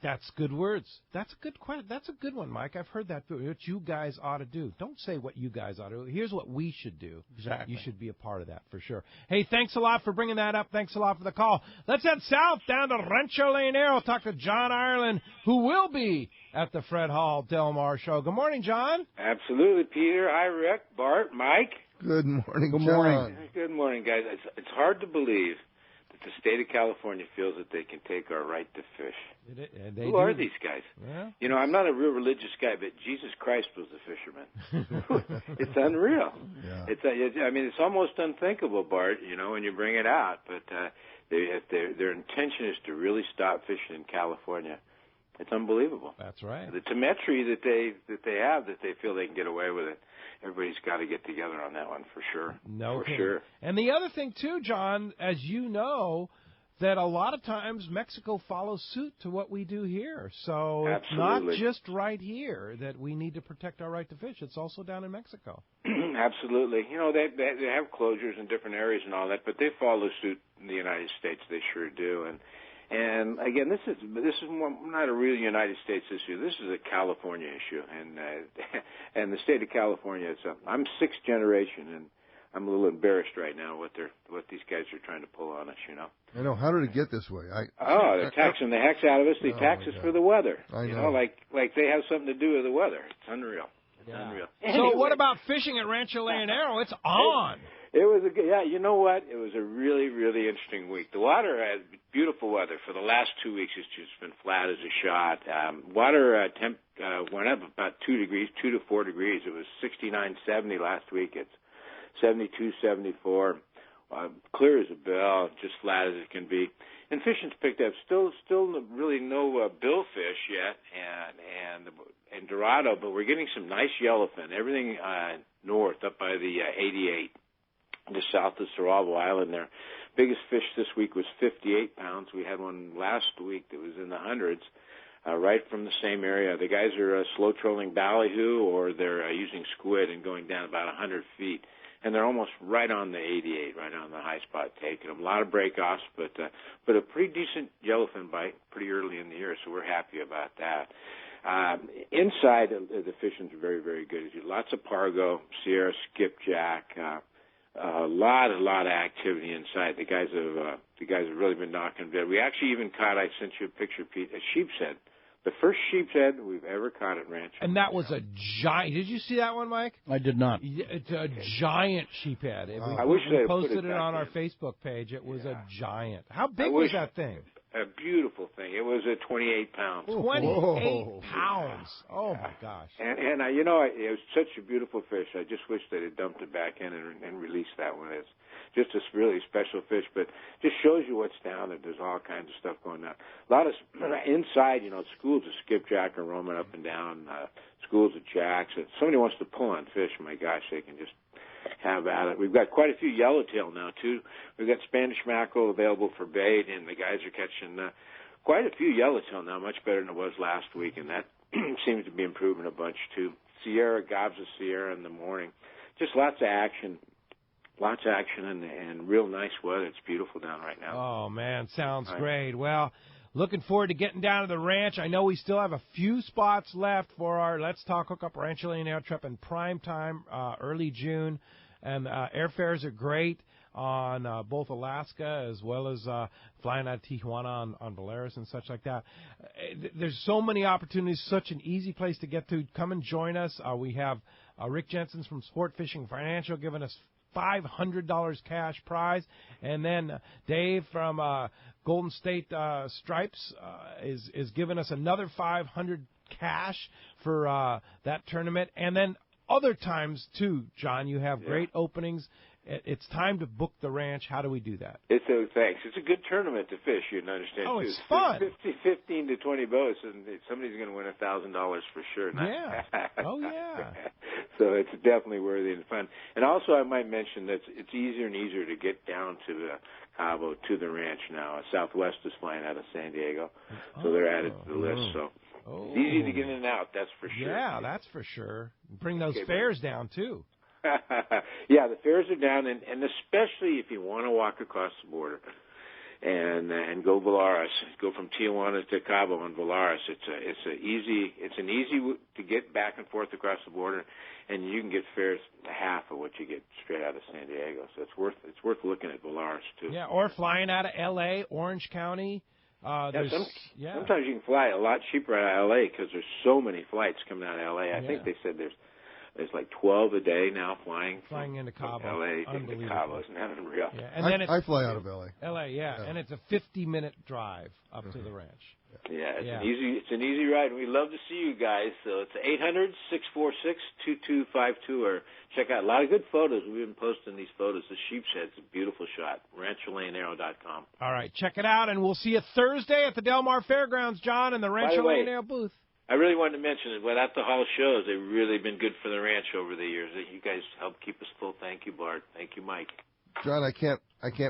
That's good words. That's a good question. That's a good one, Mike. I've heard that. What you guys ought to do. Don't say what you guys ought to do. Here's what we should do. Exactly. You should be a part of that for sure. Hey, thanks a lot for bringing that up. Thanks a lot for the call. Let's head south down to Rancho Leonero. Talk to John Ireland, who will be at the Fred Hall Del Mar show. Good morning, John. Absolutely, Peter. Hi, Rick, Bart, Mike. Good morning, Good morning. Good morning, guys. It's hard to believe that the state of California feels that they can take our right to fish. Who are these guys? Yeah. You know, I'm not a real religious guy, but Jesus Christ was the fisherman. It's unreal. Yeah. It's almost unthinkable, Bart, you know, when you bring it out. But their intention is to really stop fishing in California. It's unbelievable. That's right. The telemetry that they have, that they feel they can get away with it. Everybody's got to get together on that one for sure. No for kidding. sure. And the other thing, too, John, as you know, that a lot of times Mexico follows suit to what we do here. So Absolutely. It's not just right here that we need to protect our right to fish. It's also down in Mexico. Absolutely. You know, they have closures in different areas and all that, but they follow suit in the United States. They sure do. And again, this is not a real United States issue. This is a California issue, and the state of California. I'm sixth generation, and I'm a little embarrassed right now what these guys are trying to pull on us. You know. I know. How did it get this way? They're taxing the heck out of us. They tax us for the weather. I know. You know, like they have something to do with the weather. It's unreal. It's unreal. So what about fishing at Rancho Leonero? It's on. It was you know what? It was a really, really interesting week. The water had beautiful weather for the last 2 weeks. It's just been flat as a shot. Water temp went up about 2 to 4 degrees. It was 69, 70 last week. It's 72, 74. Clear as a bell, just flat as it can be. And fishing's picked up. Still really no billfish yet, and Dorado, but we're getting some nice yellowfin. Everything north up by the 88. Just south of Cerralvo Island there. Biggest fish this week was 58 pounds. We had one last week that was in the hundreds, right from the same area. The guys are slow trolling ballyhoo, or they're using squid and going down about 100 feet. And they're almost right on the 88, right on the high spot, taking them. A lot of break-offs, but a pretty decent yellowfin bite pretty early in the year, so we're happy about that. Inside, the fishing's very, very good. Lots of pargo, Sierra, skipjack, a lot of activity inside. The guys have really been knocking bed. We actually even caught, I sent you a picture, Pete, a sheep's head. The first sheep's head we've ever caught at Rancho. And that was a giant. Did you see that one, Mike? I did not. It's a giant sheephead. I wish they had posted put it on our Facebook page. It was a giant. How big was that thing? A beautiful thing. It was 28 pounds. 28 pounds. Oh, my gosh. And you know, it was such a beautiful fish. I just wish they'd have dumped it back in and released that one. It's just a really special fish, but just shows you what's down there. There's all kinds of stuff going on. A lot of inside, you know, schools of skipjack are roaming up and down, schools of jacks. If somebody wants to pull on fish, my gosh, they can just have at it. We've got quite a few yellowtail now, too. We've got Spanish mackerel available for bait, and the guys are catching quite a few yellowtail now, much better than it was last week, and that seems to be improving a bunch, too. Sierra, gobs of Sierra in the morning. Just lots of action and real nice weather. It's beautiful down right now. Oh, man, sounds great. Well, looking forward to getting down to the ranch. I know we still have a few spots left for our Let's Talk Hookup Rancho Leonero trip in prime time, early June. And airfares are great on both Alaska as well as flying out of Tijuana on Valeris and such like that. There's so many opportunities, such an easy place to get to. Come and join us. We have Rick Jensen's from Sport Fishing Financial giving us $500 cash prize. And then Dave from Golden State Stripes is giving us another $500 cash for that tournament. And then other times, too, John, you have great openings. It's time to book the ranch. How do we do that? Thanks. It's a good tournament to fish, you understand. Oh, it's fun. 15 to 20 boats, and somebody's going to win $1,000 for sure. Yeah. Oh, yeah. So it's definitely worthy and fun. And also, I might mention that it's easier and easier to get down to Cabo, to the ranch now. Southwest is flying out of San Diego, so they're added to the list. So it's easy to get in and out, that's for sure. Yeah, that's for sure. Bring those fares down, too. Yeah, the fares are down, and especially if you want to walk across the border and go Volaris, go from Tijuana to Cabo on Volaris. It's an easy to get back and forth across the border, and you can get fares half of what you get straight out of San Diego. So it's worth looking at Volaris too. Yeah, or flying out of L.A., Orange County. Sometimes you can fly a lot cheaper out of L.A. because there's so many flights coming out of L.A. I think they said there's like 12 a day now flying into Cabo. L.A. into Cabo. Isn't that unreal? Yeah. And then I fly out of L.A. Yeah, and it's a 50-minute drive up to the ranch. Yeah, it's an easy ride. We love to see you guys. So it's 800-646-2252, or check out a lot of good photos. We've been posting these photos. The sheep's head's a beautiful shot. RanchoLaneAero.com. All right, check it out, and we'll see you Thursday at the Del Mar Fairgrounds, John, in the Rancho Lane Aero booth. I really wanted to mention that without the hall shows, they've really been good for the ranch over the years. You guys help keep us full. Thank you, Bart. Thank you, Mike. John, I can't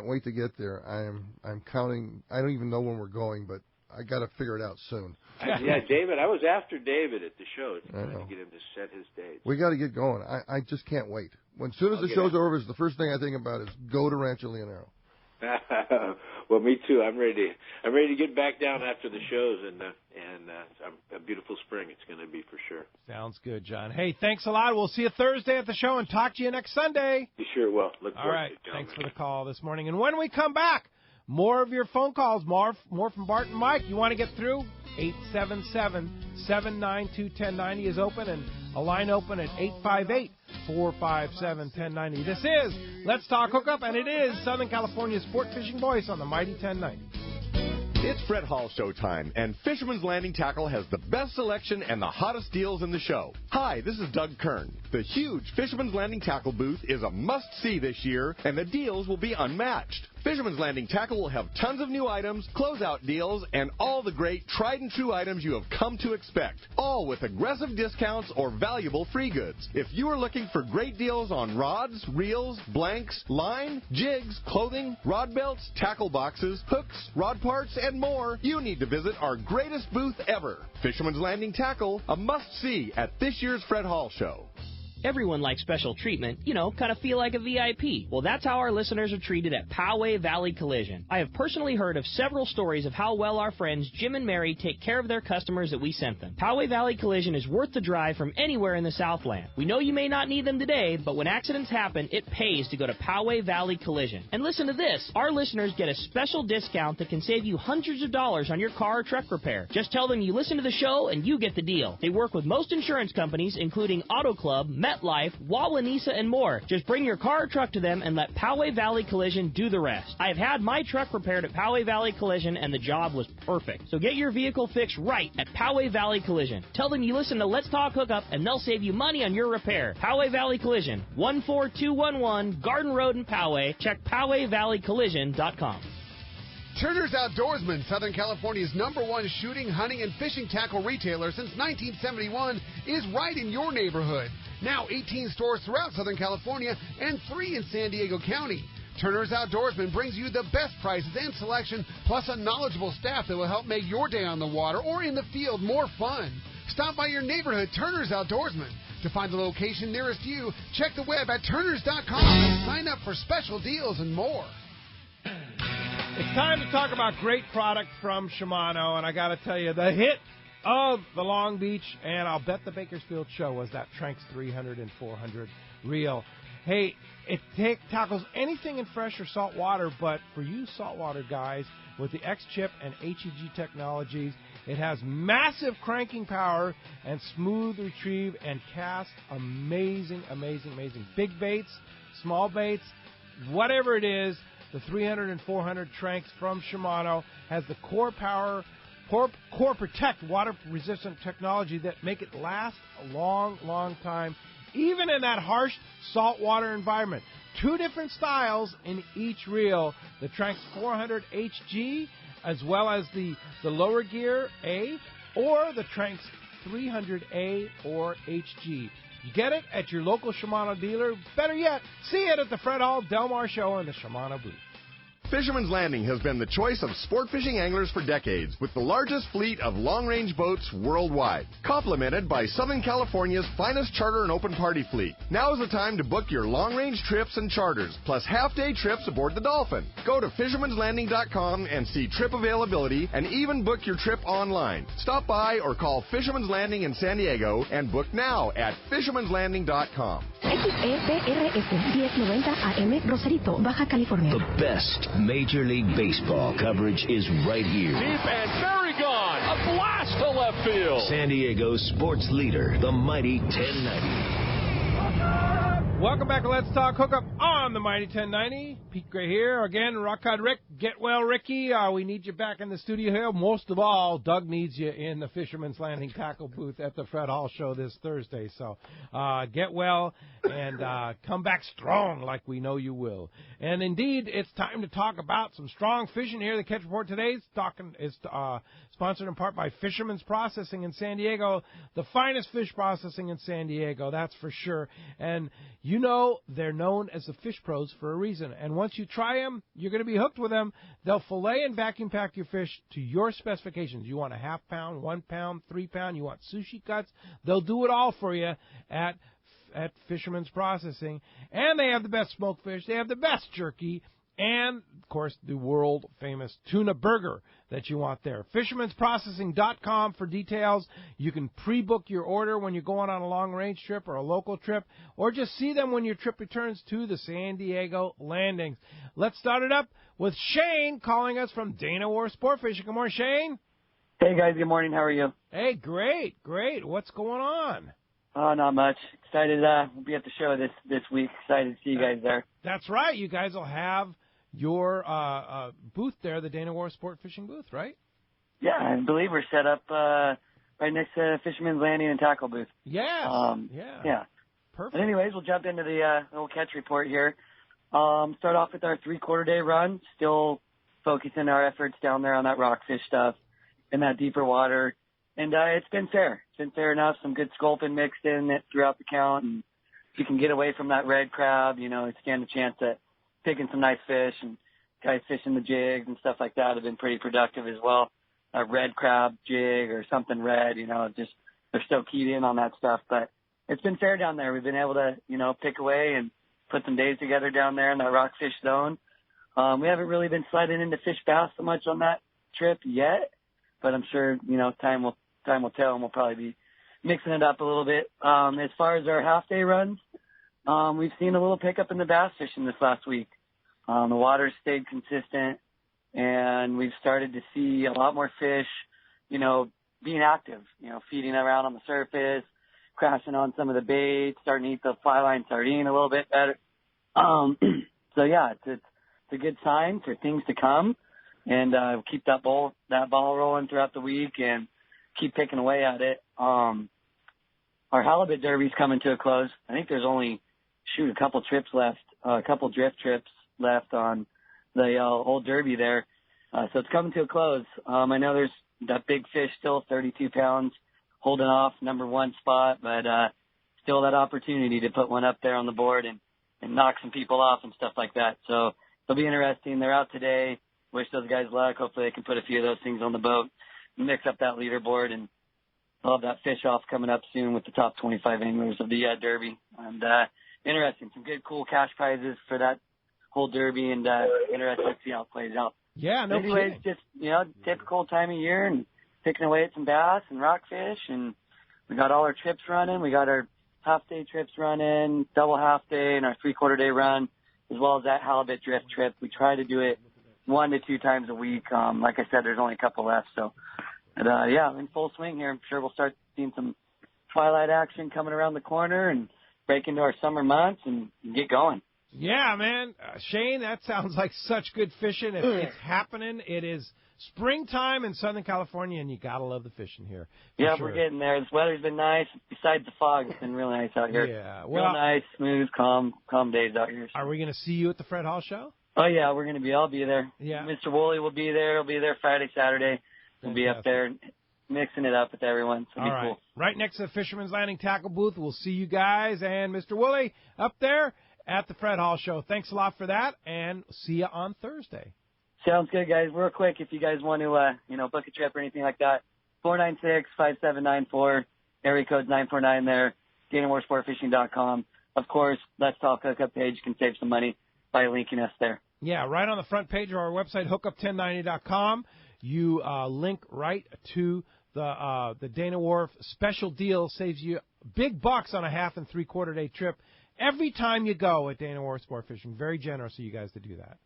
wait to get there. I'm counting. I don't even know when we're going, but I got to figure it out soon. David. I was after David at the show trying to get him to set his dates. We got to get going. I just can't wait. As soon as the show's over, the first thing I think about is go to Rancho Leonero. Well, me too. I'm ready to get back down after the shows, and a beautiful spring it's going to be for sure. Sounds good, John. Hey, thanks a lot. We'll see you Thursday at the show and talk to you next Sunday. You sure will. Look forward All right. to it, Thanks for the call this morning. And when we come back, more of your phone calls, more from Bart and Mike. You want to get through? 877-792-1090 is open, and a line open at 858-457-1090. This is Let's Talk Hookup, and it is Southern California's sport fishing voice on the Mighty 1090. It's Fred Hall Showtime, and Fisherman's Landing Tackle has the best selection and the hottest deals in the show. Hi, this is Doug Kern. The huge Fisherman's Landing Tackle booth is a must-see this year, and the deals will be unmatched. Fisherman's Landing Tackle will have tons of new items, closeout deals, and all the great tried-and-true items you have come to expect, all with aggressive discounts or valuable free goods. If you are looking for great deals on rods, reels, blanks, line, jigs, clothing, rod belts, tackle boxes, hooks, rod parts, and more, you need to visit our greatest booth ever. Fisherman's Landing Tackle, a must-see at this year's Fred Hall Show. Everyone likes special treatment, kind of feel like a VIP. Well, that's how our listeners are treated at Poway Valley Collision. I have personally heard of several stories of how well our friends Jim and Mary take care of their customers that we sent them. Poway Valley Collision is worth the drive from anywhere in the Southland. We know you may not need them today, but when accidents happen, it pays to go to Poway Valley Collision. And listen to this. Our listeners get a special discount that can save you hundreds of dollars on your car or truck repair. Just tell them you listen to the show and you get the deal. They work with most insurance companies, including Auto Club, MetLife, Wawanesa, and more. Just bring your car or truck to them and let Poway Valley Collision do the rest. I have had my truck repaired at Poway Valley Collision, and the job was perfect. So get your vehicle fixed right at Poway Valley Collision. Tell them you listen to Let's Talk Hookup, and they'll save you money on your repair. Poway Valley Collision, 14211 Garden Road in Poway. Check PowayValleyCollision.com. Turner's Outdoorsman, Southern California's #1 shooting, hunting, and fishing tackle retailer since 1971, is right in your neighborhood. Now 18 stores throughout Southern California and 3 in San Diego County. Turner's Outdoorsman brings you the best prices and selection, plus a knowledgeable staff that will help make your day on the water or in the field more fun. Stop by your neighborhood Turner's Outdoorsman. To find the location nearest you, check the web at turners.com and sign up for special deals and more. It's time to talk about great product from Shimano, and I got to tell you, the hit of the Long Beach, and I'll bet the Bakersfield show, was that Tranks 300 and 400 reel. Hey, it tackles anything in fresh or salt water, but for you saltwater guys, with the X-Chip and HEG technologies, It has massive cranking power and smooth retrieve and cast. Amazing, amazing, amazing. Big baits, small baits, whatever it is, the 300 and 400 Tranx from Shimano has the core power, core protect water-resistant technology that make it last a long, long time, even in that harsh saltwater environment. 2 different styles in each reel, the Tranx 400 HG, as well as the lower gear A, or the Tranx 300A or HG. You get it at your local Shimano dealer. Better yet, see it at the Fred Hall Del Mar Show in the Shimano booth. Fisherman's Landing has been the choice of sport fishing anglers for decades, with the largest fleet of long-range boats worldwide, complemented by Southern California's finest charter and open party fleet. Now is the time to book your long-range trips and charters, plus half-day trips aboard the Dolphin. Go to fishermanslanding.com and see trip availability, and even book your trip online. Stop by or call Fisherman's Landing in San Diego and book now at fishermanslanding.com. XEPRS 1090 AM Rosarito, Baja California. The best Major League Baseball coverage is right here. Deep and very gone. A blast to left field. San Diego's sports leader, the mighty 1090. Welcome back to Let's Talk Hookup on the mighty 1090. Pete Gray here. Again, Rock Cod Rick. Get well, Ricky. We need you back in the studio here. Most of all, Doug needs you in the Fisherman's Landing tackle booth at the Fred Hall Show this Thursday. So get well and come back strong like we know you will. And indeed, it's time to talk about some strong fishing here. The Catch Report today is sponsored in part by Fisherman's Processing in San Diego, the finest fish processing in San Diego, that's for sure. And you know they're known as the fish pros for a reason. And once you try them, you're going to be hooked with them. They'll fillet and vacuum pack your fish to your specifications. You want a half pound, 1 pound, 3 pound, you want sushi cuts. They'll do it all for you at Fisherman's Processing. And they have the best smoked fish. They have the best jerky. And, of course, the world-famous tuna burger that you want there. Fisherman'sProcessing.com for details. You can pre-book your order when you're going on a long-range trip or a local trip, or just see them when your trip returns to the San Diego landings. Let's start it up with Shane calling us from Dana War Sport Fishing. Good morning, Shane. Hey, guys. Good morning. How are you? Hey, great. What's going on? Oh, not much. Excited to be at the show this week. Excited to see you guys there. That's right. You guys will have your booth there, the Dana War Sport Fishing booth, right? Yeah, I believe we're set up right next to Fisherman's Landing and Tackle booth. Yes. Yeah. Perfect. But anyways, we'll jump into the little catch report here. Start off with our 3/4 day run. Still focusing our efforts down there on that rockfish stuff in that deeper water. And it's been fair. It's been fair enough. Some good sculpin mixed in throughout the count. And if you can get away from that red crab, you stand a chance at picking some nice fish, and guys fishing the jigs and stuff like that have been pretty productive as well. A red crab jig or something red, just they're still keyed in on that stuff. But it's been fair down there. We've been able to, pick away and put some days together down there in that rockfish zone. We haven't really been sliding into fish bass so much on that trip yet, but I'm sure, time will tell, and we'll probably be mixing it up a little bit. As far as our half day runs, we've seen a little pickup in the bass fishing this last week. The water's stayed consistent, and we've started to see a lot more fish, being active, feeding around on the surface, crashing on some of the bait, starting to eat the fly line sardine a little bit better. So yeah, it's a good sign for things to come, and keep that ball rolling throughout the week and keep picking away at it. Our halibut derby's coming to a close. I think there's only a couple trips left, a couple drift trips left on the old derby there. So it's coming to a close. I know there's that big fish still, 32 pounds, holding off number 1 spot, but still that opportunity to put one up there on the board and knock some people off and stuff like that. So it'll be interesting. They're out today. Wish those guys luck. Hopefully they can put a few of those things on the boat, mix up that leaderboard, and we'll have that fish off coming up soon with the top 25 anglers of the derby. And interesting. Some good, cool cash prizes for that whole derby, and interesting to see how it plays out. Yeah, no anyways, kidding. just, typical time of year and picking away at some bass and rockfish, and we got all our trips running. We got our half-day trips running, double half-day, and our 3/4 day run, as well as that halibut drift trip. We try to do it 1 to 2 times a week. Like I said, there's only a couple left, so Yeah, in full swing here. I'm sure we'll start seeing some twilight action coming around the corner and break into our summer months and get going. Yeah, man. Shane, that sounds like such good fishing. It's happening. It is springtime in Southern California, and you got to love the fishing here. Yeah, sure. We're getting there. This weather's been nice. Besides the fog, it's been really nice out here. Yeah, well, real nice, smooth, calm days out here. Are we going to see you at the Fred Hall Show? Oh, yeah, I'll be there. Yeah. Mr. Woolley will be there. He'll be there Friday, Saturday. We'll be up there mixing it up with everyone. So all right. Cool. Right next to the Fisherman's Landing Tackle Booth. We'll see you guys and Mr. Woolley up there at the Fred Hall Show. Thanks a lot for that, and see you on Thursday. Sounds good, guys. Real quick, if you guys want to, book a trip or anything like that, 496-5794, area code 949 there, DanaWarSportFishing.com. Of course, Let's Talk Hookup page. You can save some money by linking us there. Yeah, right on the front page of our website, hookup1090.com. You link right to the Dana Wharf special deal. Saves you big bucks on a half and three-quarter day trip every time you go at Dana Wharf Sport Fishing. Very generous of you guys to do that.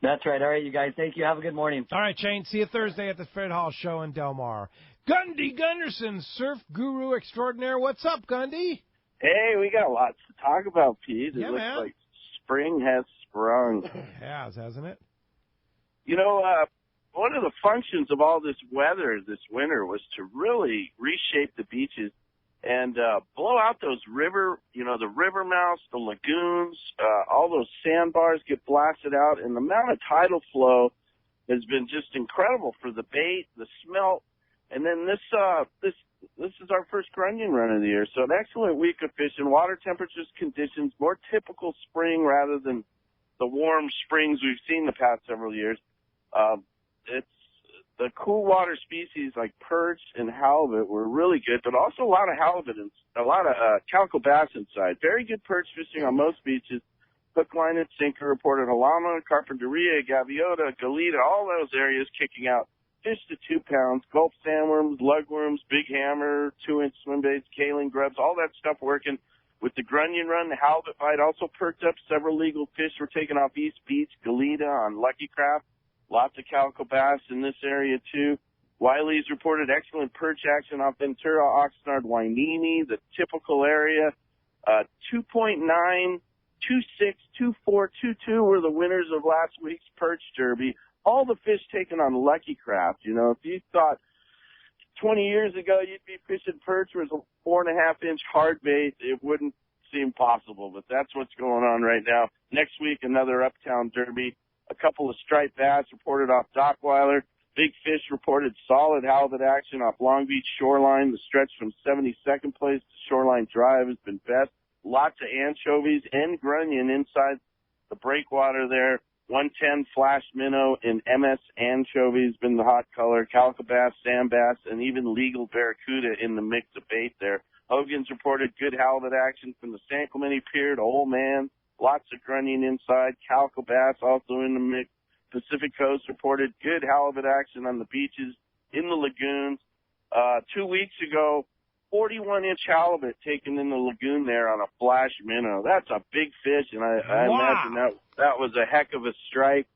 That's right. All right, you guys. Thank you. Have a good morning. All right, Shane. See you Thursday at the Fred Hall Show in Del Mar. Gundy Gunderson, surf guru extraordinaire. What's up, Gundy? Hey, we got lots to talk about, Pete. Yeah, it looks man. like spring has sprung. It has, hasn't it? One of the functions of all this weather this winter was to really reshape the beaches and blow out those the river mouths, the lagoons, all those sandbars get blasted out, and the amount of tidal flow has been just incredible for the bait, the smelt, and then this is our first grunion run of the year, so an excellent week of fishing. Water temperatures, conditions, more typical spring rather than the warm springs we've seen the past several years. It's the cool water species like perch and halibut were really good, but also a lot of halibut and a lot of calico bass inside. Very good perch fishing on most beaches. Hook, line, and sinker reported halama, carpinteria, gaviota, galita, all those areas kicking out fish to 2 pounds. Gulp sandworms, lugworms, big hammer, 2-inch swim baits, kaolin grubs, all that stuff working. With the grunion run, the halibut bite also perked up. Several legal fish were taken off East Beach, galita on Lucky Craft. Lots of calico bass in this area, too. Wiley's reported excellent perch action off Ventura, Oxnard, Wainini, the typical area. 2.9, 2.6, 2.4, 2.2 were the winners of last week's perch derby. All the fish taken on Lucky Craft. If you thought 20 years ago you'd be fishing perch with a 4.5-inch hard bait, it wouldn't seem possible, but that's what's going on right now. Next week, another Uptown Derby. A couple of striped bass reported off Dockweiler. Big Fish reported solid halibut action off Long Beach Shoreline. The stretch from 72nd place to Shoreline Drive has been best. Lots of anchovies and grunion inside the breakwater there. 110 flash minnow and MS anchovy has been the hot color. Calico bass, sand bass, and even legal barracuda in the mix of bait there. Hogan's reported good halibut action from the San Clemente Pier to Old Man. Lots of grunion inside. Calico bass also in the mix. Pacific Coast reported good halibut action on the beaches, in the lagoons. 2 weeks ago, 41-inch halibut taken in the lagoon there on a flash minnow. That's a big fish, and I imagine that was a heck of a strike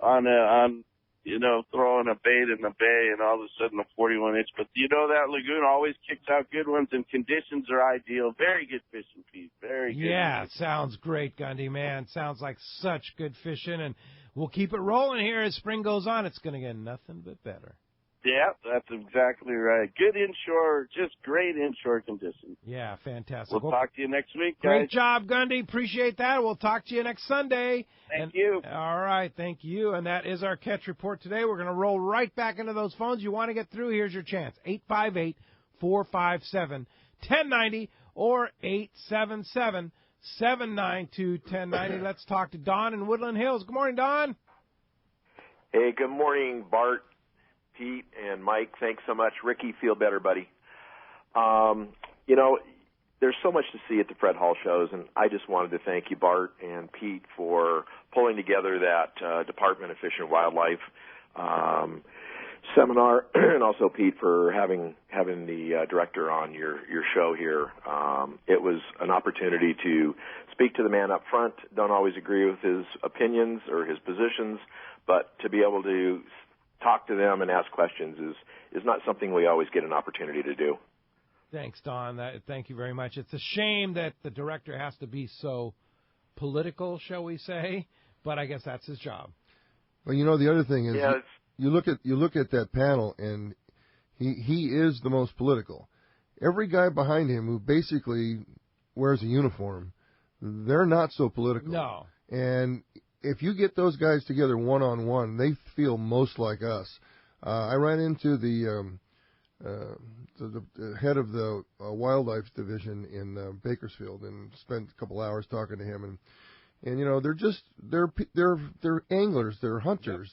on throwing a bait in the bay, and all of a sudden a 41-inch. But that lagoon always kicks out good ones, and conditions are ideal. Very good fishing, Pete. Very good. Yeah, sounds great, Gundy, man. Sounds like such good fishing, and we'll keep it rolling here as spring goes on. It's going to get nothing but better. Yeah, that's exactly right. Good inshore, just great inshore conditions. Yeah, fantastic. We'll talk to you next week, guys. Great job, Gundy. Appreciate that. We'll talk to you next Sunday. Thank you. All right, thank you. And that is our catch report today. We're going to roll right back into those phones. You want to get through, here's your chance. 858-457-1090 or 877-792-1090. Let's talk to Don in Woodland Hills. Good morning, Don. Hey, good morning, Bart, Pete, and Mike. Thanks so much. Ricky, feel better, buddy. There's so much to see at the Fred Hall shows, and I just wanted to thank you, Bart and Pete, for pulling together that Department of Fish and Wildlife seminar, and also Pete for having the director on your show here. It was an opportunity to speak to the man up front. Don't always agree with his opinions or his positions, but to be able to talk to them and ask questions is not something we always get an opportunity to do. Thanks, Don. Thank you very much. It's a shame that the director has to be so political, shall we say, but I guess that's his job. Well, the other thing is you look at that panel, and he is the most political. Every guy behind him who basically wears a uniform, they're not so political. No. And if you get those guys together one-on-one, they feel most like us. I ran into the head of the wildlife division in Bakersfield and spent a couple hours talking to him, and they're anglers, they're hunters.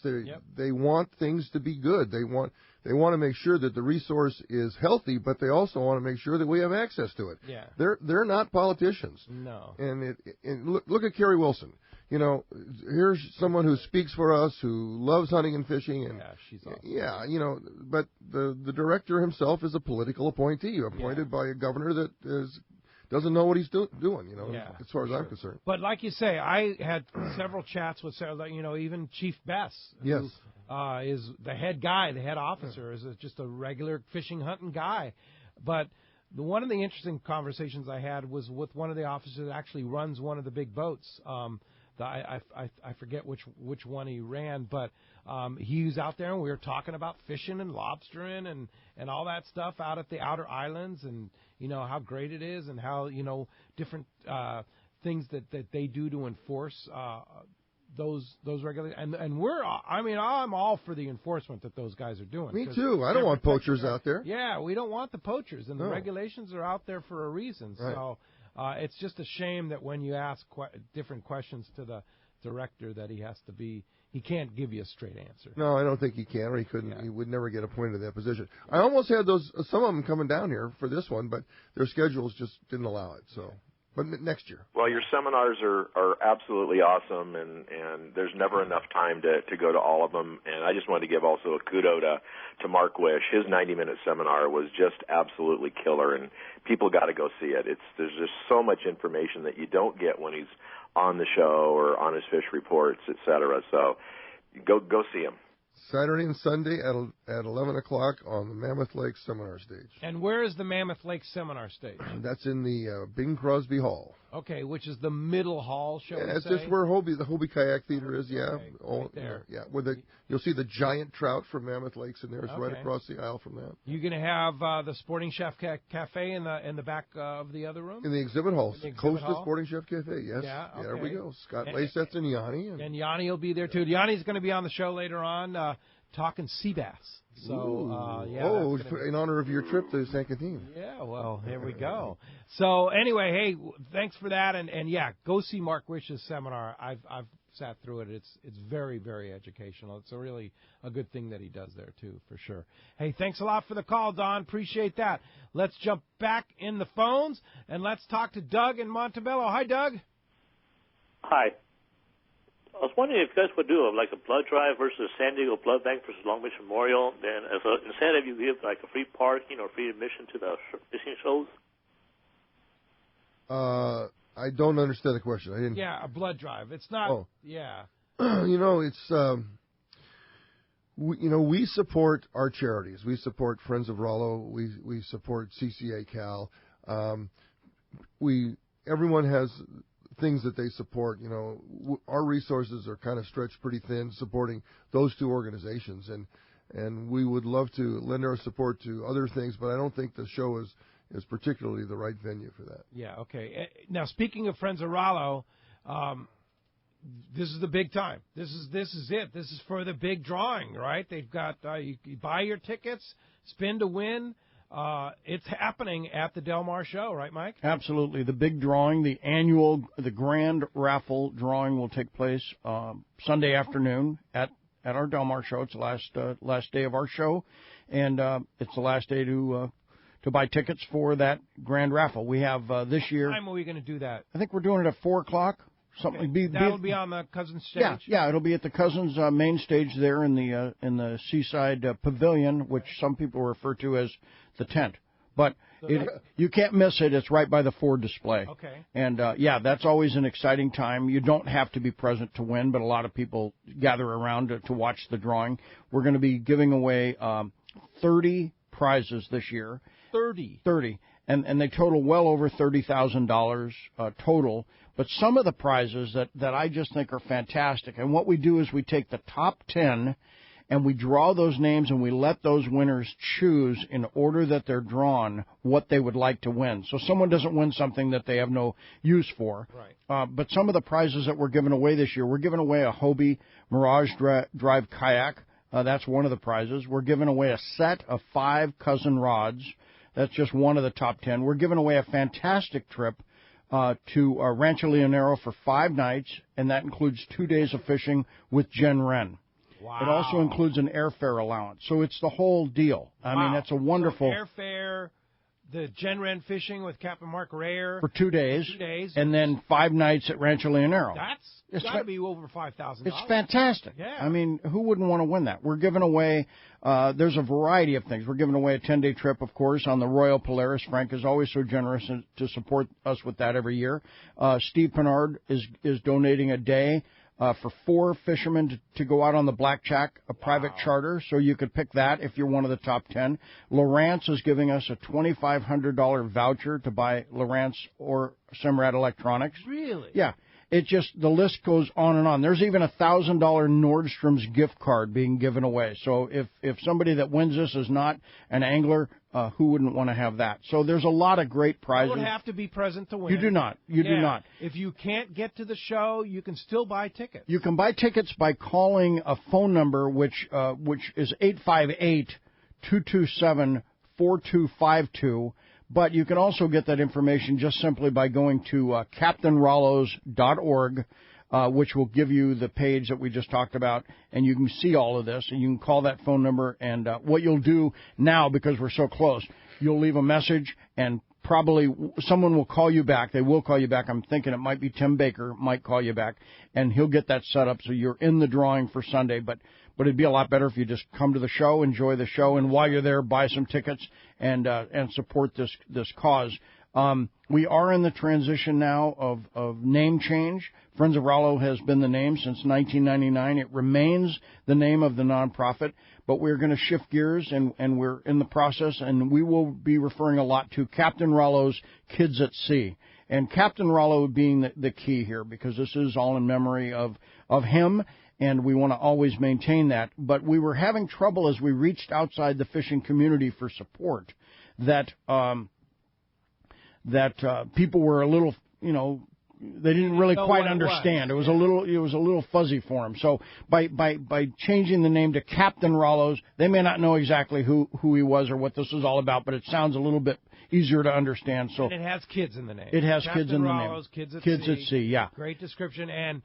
They want things to be good. They want to make sure that the resource is healthy, but they also want to make sure that we have access to it. Yeah. They're not politicians. No. And look at Carrie Wilson. Here's someone who speaks for us, who loves hunting and fishing, and she's awesome. Yeah, but the director himself is a political appointee, appointed by a governor that doesn't know what he's doing, as far as I'm concerned. But like you say, I had several chats with, even Chief Bess, who is the head guy, the head officer, is just a regular fishing, hunting guy. But one of the interesting conversations I had was with one of the officers that actually runs one of the big boats. I forget which one he ran, but he was out there and we were talking about fishing and lobstering and all that stuff out at the outer islands, and how great it is, and how different things that they do to enforce those regulations. And I'm all for the enforcement that those guys are doing. Me too. I don't want poachers out there. Yeah, we don't want the poachers, and the regulations are out there for a reason. Right. So. It's just a shame that when you ask different questions to the director that he can't give you a straight answer. No, I don't think he can, or he couldn't. Yeah. He would never get appointed to that position. I almost had some of them coming down here for this one, but their schedules just didn't allow it. So, but next year. Well, your seminars are absolutely awesome, and there's never enough time to go to all of them. And I just wanted to give also a kudo to Mark Wish. His 90-minute seminar was just absolutely killer, and people got to go see it. There's just so much information that you don't get when he's on the show or on his fish reports, etc. So go see him. Saturday and Sunday at 11 o'clock on the Mammoth Lake Seminar Stage. And where is the Mammoth Lake Seminar Stage? That's in the Bing Crosby Hall. Okay, which is the middle hall, shall we say? It's just where the Hobie Kayak Theater is, right there. Yeah, you'll see the giant trout from Mammoth Lakes in there. It's right across the aisle from that. You're going to have the Sporting Chef Cafe in the back of the other room? In the exhibit hall. Close to Sporting Chef Cafe, yes. Yeah, okay. There we go. Scott Lacetz and Yanni. And Yanni will be there, too. Yanni's going to be on the show later on talking sea bass. So, in honor of your trip to San Quintin. Yeah, well, here we go. So, anyway, hey, thanks for that, and go see Mark Wish's seminar. I've sat through it. It's very, very educational. It's really a good thing that he does there, too, for sure. Hey, thanks a lot for the call, Don. Appreciate that. Let's jump back in the phones, and let's talk to Doug in Montebello. Hi, Doug. Hi. I was wondering if you guys would do like a blood drive versus San Diego Blood Bank versus Long Beach Memorial. Then as an incentive, you give like a free parking or free admission to the fishing shows. I don't understand the question. I didn't. Yeah, a blood drive. It's not. Oh. Yeah. It's we support our charities. We support Friends of Rollo. We support CCA Cal. Everyone has things that they support. Our resources are kind of stretched pretty thin supporting those two organizations, and we would love to lend our support to other things, but I don't think the show is particularly the right venue for that. Yeah, okay. Now, speaking of Friends of Rollo, this is the big time. This is it. This is for the big drawing, right? They've got you buy your tickets, spin to win. It's happening at the Del Mar show, right, Mike? Absolutely. The big drawing, the grand raffle drawing will take place Sunday afternoon at our Del Mar show. It's the last day of our show, and it's the last day to buy tickets for that grand raffle. We have this year. What time are we going to do that? I think we're doing it at 4:00. Okay. That'll be on the Cousins stage? Yeah, it'll be at the Cousins main stage there in the Seaside Pavilion, which some people refer to as the tent. But you can't miss it. It's right by the Ford display. Okay. And, that's always an exciting time. You don't have to be present to win, but a lot of people gather around to watch the drawing. We're going to be giving away 30 prizes this year. 30. And they total well over $30,000 total. But some of the prizes that I just think are fantastic, and what we do is we take the top 10 and we draw those names and we let those winners choose in order that they're drawn what they would like to win. So someone doesn't win something that they have no use for. Right. But some of the prizes that we're giving away this year, we're giving away a Hobie Mirage Drive Kayak. That's one of the prizes. We're giving away a set of 5 cousin rods. That's just one of the top 10. We're giving away a fantastic trip to Rancho Leonero for 5 nights, and that includes 2 days of fishing with Jen Wren. Wow. It also includes an airfare allowance. So it's the whole deal. I mean, that's a wonderful... So airfare, the Jen Wren fishing with Captain Mark Rayer. For 2 days. And then 5 nights at Rancho Leonero. That's got to be over $5,000. It's fantastic. Yeah. I mean, who wouldn't want to win that? We're giving away, there's a variety of things. We're giving away a 10-day trip, of course, on the Royal Polaris. Frank is always so generous to support us with that every year. Steve Pennard is donating a day for 4 fishermen to go out on the Blackjack, a private charter, so you could pick that if you're one of the top 10. Lowrance is giving us a $2,500 voucher to buy Lowrance or Semrad Electronics. Really? Yeah. It just, the list goes on and on. There's even a $1,000 Nordstrom's gift card being given away. So if somebody that wins this is not an angler, who wouldn't want to have that? So there's a lot of great prizes. You don't have to be present to win. You do not. You do not. If you can't get to the show, you can still buy tickets. You can buy tickets by calling a phone number which is 858-227-4252. But you can also get that information just simply by going to CaptainRollos.org, which will give you the page that we just talked about, and you can see all of this, and you can call that phone number. And what you'll do now, because we're so close, you'll leave a message, and probably someone will call you back. They will call you back. I'm thinking it might be Tim Baker might call you back, and he'll get that set up so you're in the drawing for Sunday. But it'd be a lot better if you just come to the show, enjoy the show, and while you're there, buy some tickets and support this cause. We are in the transition now of name change. Friends of Rollo has been the name since 1999. It remains the name of the nonprofit, but we're going to shift gears, and we're in the process, and we will be referring a lot to Captain Rollo's Kids at Sea. And Captain Rollo being the key here, because this is all in memory of him, and we want to always maintain that. But we were having trouble as we reached outside the fishing community for support, that people were a little, they didn't really quite understand. It was a little fuzzy for them. So by changing the name to Captain Rollo's, they may not know exactly who he was or what this is all about, but it sounds a little bit easier to understand. So and it has kids in the name. It has Captain kids in the Rollo's, name. Kids at Sea. Yeah. Great description. And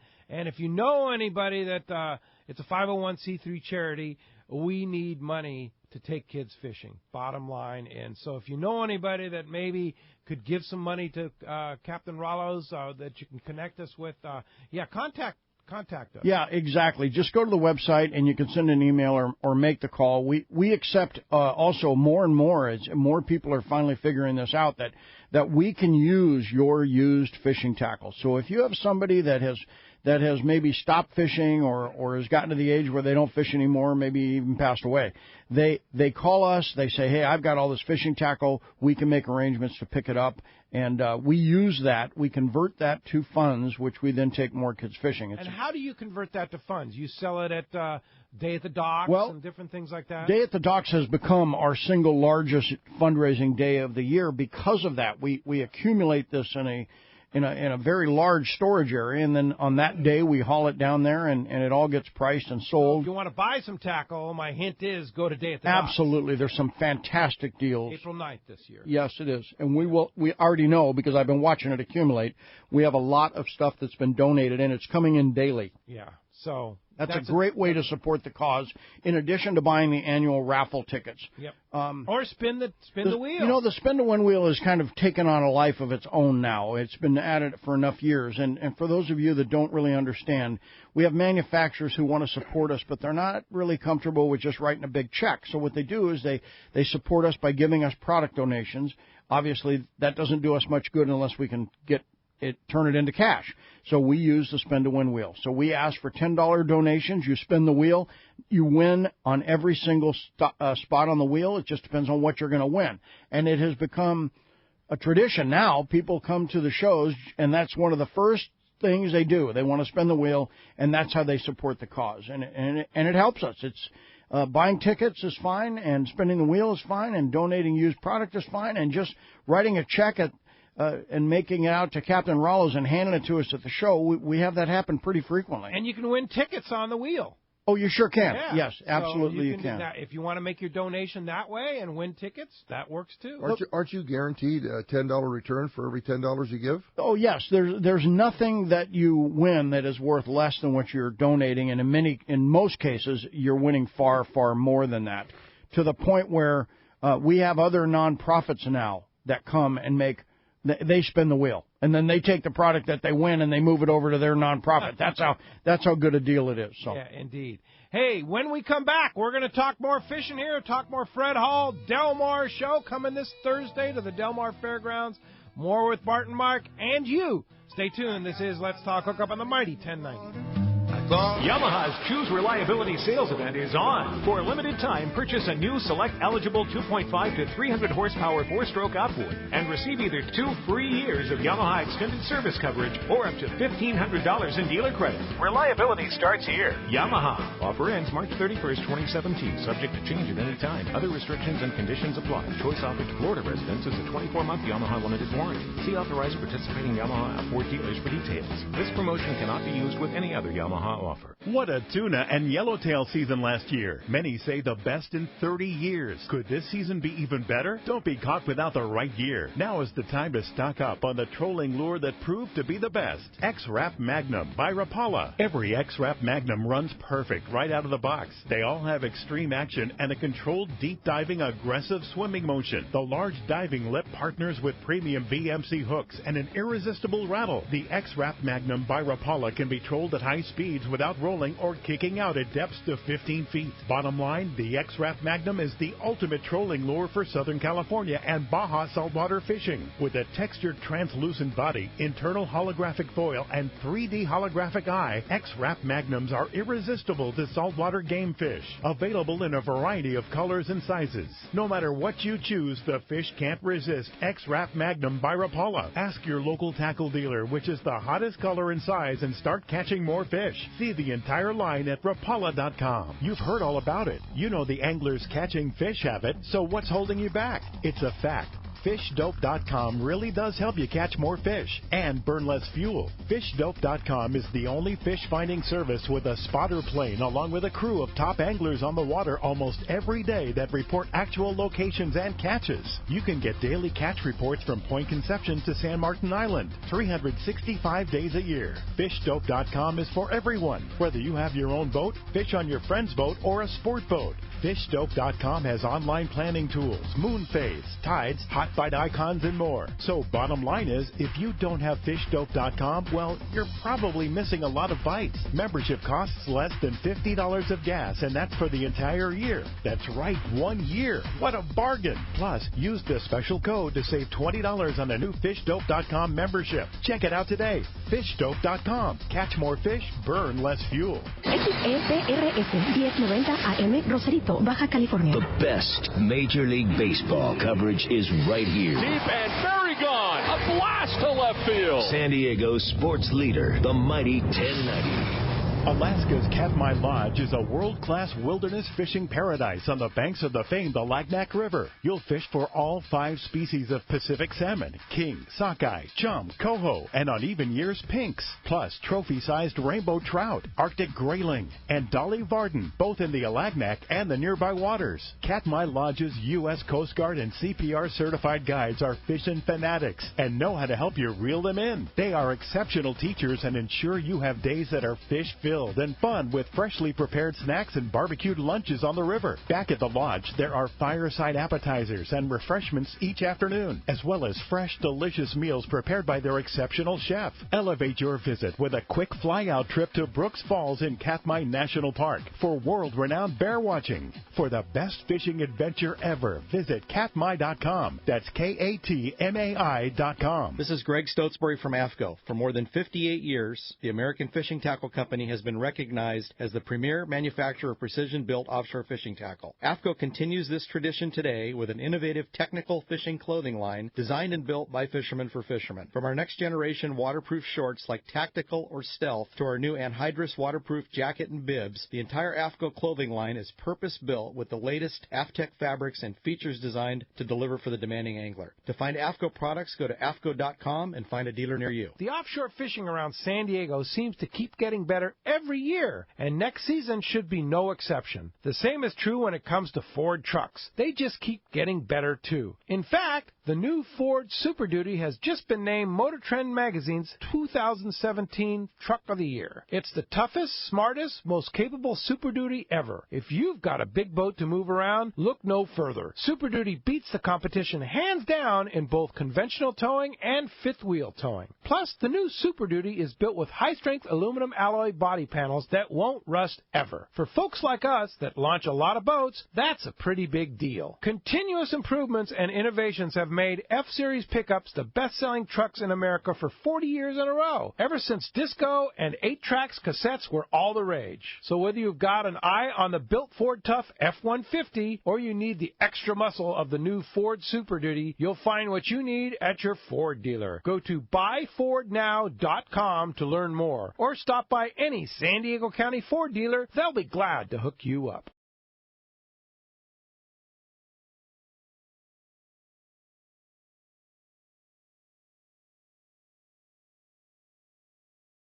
if you know anybody that it's a 501c3 charity, we need money to take kids fishing, bottom line. And so if you know anybody that maybe could give some money to Captain Rollo's that you can connect us with, contact us. Yeah, exactly. Just go to the website and you can send an email or make the call. We accept also more and more, as more people are finally figuring this out, that we can use your used fishing tackle. So if you have somebody that has maybe stopped fishing or has gotten to the age where they don't fish anymore, maybe even passed away, they call us, they say, hey, I've got all this fishing tackle, we can make arrangements to pick it up, and we use that, we convert that to funds, which we then take more kids fishing. And how do you convert that to funds? You sell it at Day at the Docks and different things like that? Day at the Docks has become our single largest fundraising day of the year because of that. We accumulate this in a very large storage area, and then on that day we haul it down there, and it all gets priced and sold. So if you want to buy some tackle, my hint is go to Day at the Docks. Absolutely. There's some fantastic deals. April 9th this year. Yes, it is. And we already know, because I've been watching it accumulate, we have a lot of stuff that's been donated, and it's coming in daily. Yeah. So that's a great way to support the cause, in addition to buying the annual raffle tickets. Yep. Or spin the wheel. The spin to win wheel has kind of taken on a life of its own now. It's been at it for enough years. And for those of you that don't really understand, we have manufacturers who want to support us, but they're not really comfortable with just writing a big check. So what they do is they support us by giving us product donations. Obviously, that doesn't do us much good unless we can turn it into cash. So we use the spin to win wheel. So we ask for $10 donations. You spin the wheel. you win on every single spot on the wheel. It just depends on what you're going to win. And it has become a tradition now. People come to the shows, and that's one of the first things they do. They want to spin the wheel, and that's how they support the cause. And it helps us. It's buying tickets is fine, and spinning the wheel is fine, and donating used product is fine, and just writing a check and making it out to Captain Rollos and handing it to us at the show. We have that happen pretty frequently. And you can win tickets on the wheel. Oh, you sure can. Yeah. Yes, absolutely so you can. If you want to make your donation that way and win tickets, that works too. Aren't you guaranteed a $10 return for every $10 you give? Oh, yes. There's nothing that you win that is worth less than what you're donating, and in most cases, you're winning far, far more than that, to the point where we have other nonprofits now that come and they spin the wheel, and then they take the product that they win and they move it over to their nonprofit. That's how good a deal it is. So. Yeah, indeed. Hey, when we come back, we're going to talk more fishing here, talk more Fred Hall, Del Mar show coming this Thursday to the Del Mar Fairgrounds. More with Bart and Mark and you. Stay tuned. This is Let's Talk Hookup on the Mighty 1090. Yamaha's Choose Reliability sales event is on. For a limited time, purchase a new select eligible 2.5 to 300 horsepower 4-stroke outboard and receive either 2 free years of Yamaha extended service coverage or up to $1,500 in dealer credit. Reliability starts here. Yamaha. Offer ends March 31st, 2017. Subject to change at any time. Other restrictions and conditions apply. Choice offered to Florida residents is a 24-month Yamaha limited warranty. See authorized participating Yamaha Ford dealers for details. This promotion cannot be used with any other Yamaha offer. What a tuna and yellowtail season last year. Many say the best in 30 years. Could this season be even better? Don't be caught without the right gear. Now is the time to stock up on the trolling lure that proved to be the best. X-Rap Magnum by Rapala. Every X-Rap Magnum runs perfect right out of the box. They all have extreme action and a controlled deep diving aggressive swimming motion. The large diving lip partners with premium BMC hooks and an irresistible rattle. The X-Rap Magnum by Rapala can be trolled at high speeds without rolling or kicking out at depths to 15 feet. Bottom line, the X-Rap Magnum is the ultimate trolling lure for Southern California and Baja saltwater fishing. With a textured translucent body, internal holographic foil, and 3D holographic eye, X-Rap Magnums are irresistible to saltwater game fish. Available in a variety of colors and sizes. No matter what you choose, the fish can't resist X-Rap Magnum by Rapala. Ask your local tackle dealer which is the hottest color and size and start catching more fish. See the entire line at Rapala.com. You've heard all about it. You know the angler's catching fish habit, so what's holding you back? It's a fact. FishDope.com really does help you catch more fish and burn less fuel. FishDope.com is the only fish finding service with a spotter plane along with a crew of top anglers on the water almost every day that report actual locations and catches. You can get daily catch reports from Point Conception to San Martin Island, 365 days a year. FishDope.com is for everyone, whether you have your own boat, fish on your friend's boat, or a sport boat. FishDope.com has online planning tools, moon phase, tides, hot bite icons, and more. So bottom line is, if you don't have FishDope.com, well, you're probably missing a lot of bites. Membership costs less than $50 of gas, and that's for the entire year. That's right, 1 year. What a bargain. Plus, use the special code to save $20 on a new FishDope.com membership. Check it out today. FishDope.com. Catch more fish, burn less fuel. XEPRS 1090 AM Rosarito, Baja California. The best Major League Baseball coverage is right here. Deep and very gone. A blast to left field. San Diego's sports leader, the mighty 1090. Alaska's Katmai Lodge is a world-class wilderness fishing paradise on the banks of the famed Alagnak River. You'll fish for all 5 species of Pacific salmon, king, sockeye, chum, coho, and on even years, pinks, plus trophy-sized rainbow trout, Arctic grayling, and Dolly Varden, both in the Alagnak and the nearby waters. Katmai Lodge's U.S. Coast Guard and CPR certified guides are fishing fanatics and know how to help you reel them in. They are exceptional teachers and ensure you have days that are fish-filled and fun with freshly prepared snacks and barbecued lunches on the river. Back at the lodge, there are fireside appetizers and refreshments each afternoon, as well as fresh, delicious meals prepared by their exceptional chef. Elevate your visit with a quick fly-out trip to Brooks Falls in Katmai National Park for world-renowned bear watching. For the best fishing adventure ever, visit Katmai.com. That's KATMAI.com. This is Greg Stotesbury from AFCO. For more than 58 years, the American Fishing Tackle Company has has been recognized as the premier manufacturer of precision-built offshore fishing tackle. AFCO continues this tradition today with an innovative technical fishing clothing line designed and built by fishermen for fishermen. From our next-generation waterproof shorts like Tactical or Stealth to our new anhydrous waterproof jacket and bibs, the entire AFCO clothing line is purpose-built with the latest AFTEC fabrics and features designed to deliver for the demanding angler. To find AFCO products, go to AFCO.com and find a dealer near you. The offshore fishing around San Diego seems to keep getting better every year, and next season should be no exception. The same is true when it comes to Ford trucks. They just keep getting better, too. In fact, the new Ford Super Duty has just been named Motor Trend Magazine's 2017 Truck of the Year. It's the toughest, smartest, most capable Super Duty ever. If you've got a big boat to move around, look no further. Super Duty beats the competition hands down in both conventional towing and fifth wheel towing. Plus, the new Super Duty is built with high-strength aluminum alloy body panels that won't rust ever. For folks like us that launch a lot of boats, that's a pretty big deal. Continuous improvements and innovations have made F-Series pickups the best-selling trucks in America for 40 years in a row, ever since disco and 8-tracks cassettes were all the rage. So whether you've got an eye on the built Ford Tough F-150 or you need the extra muscle of the new Ford Super Duty, you'll find what you need at your Ford dealer. Go to buyfordnow.com to learn more, or stop by any San Diego County Ford dealer. They'll be glad to hook you up.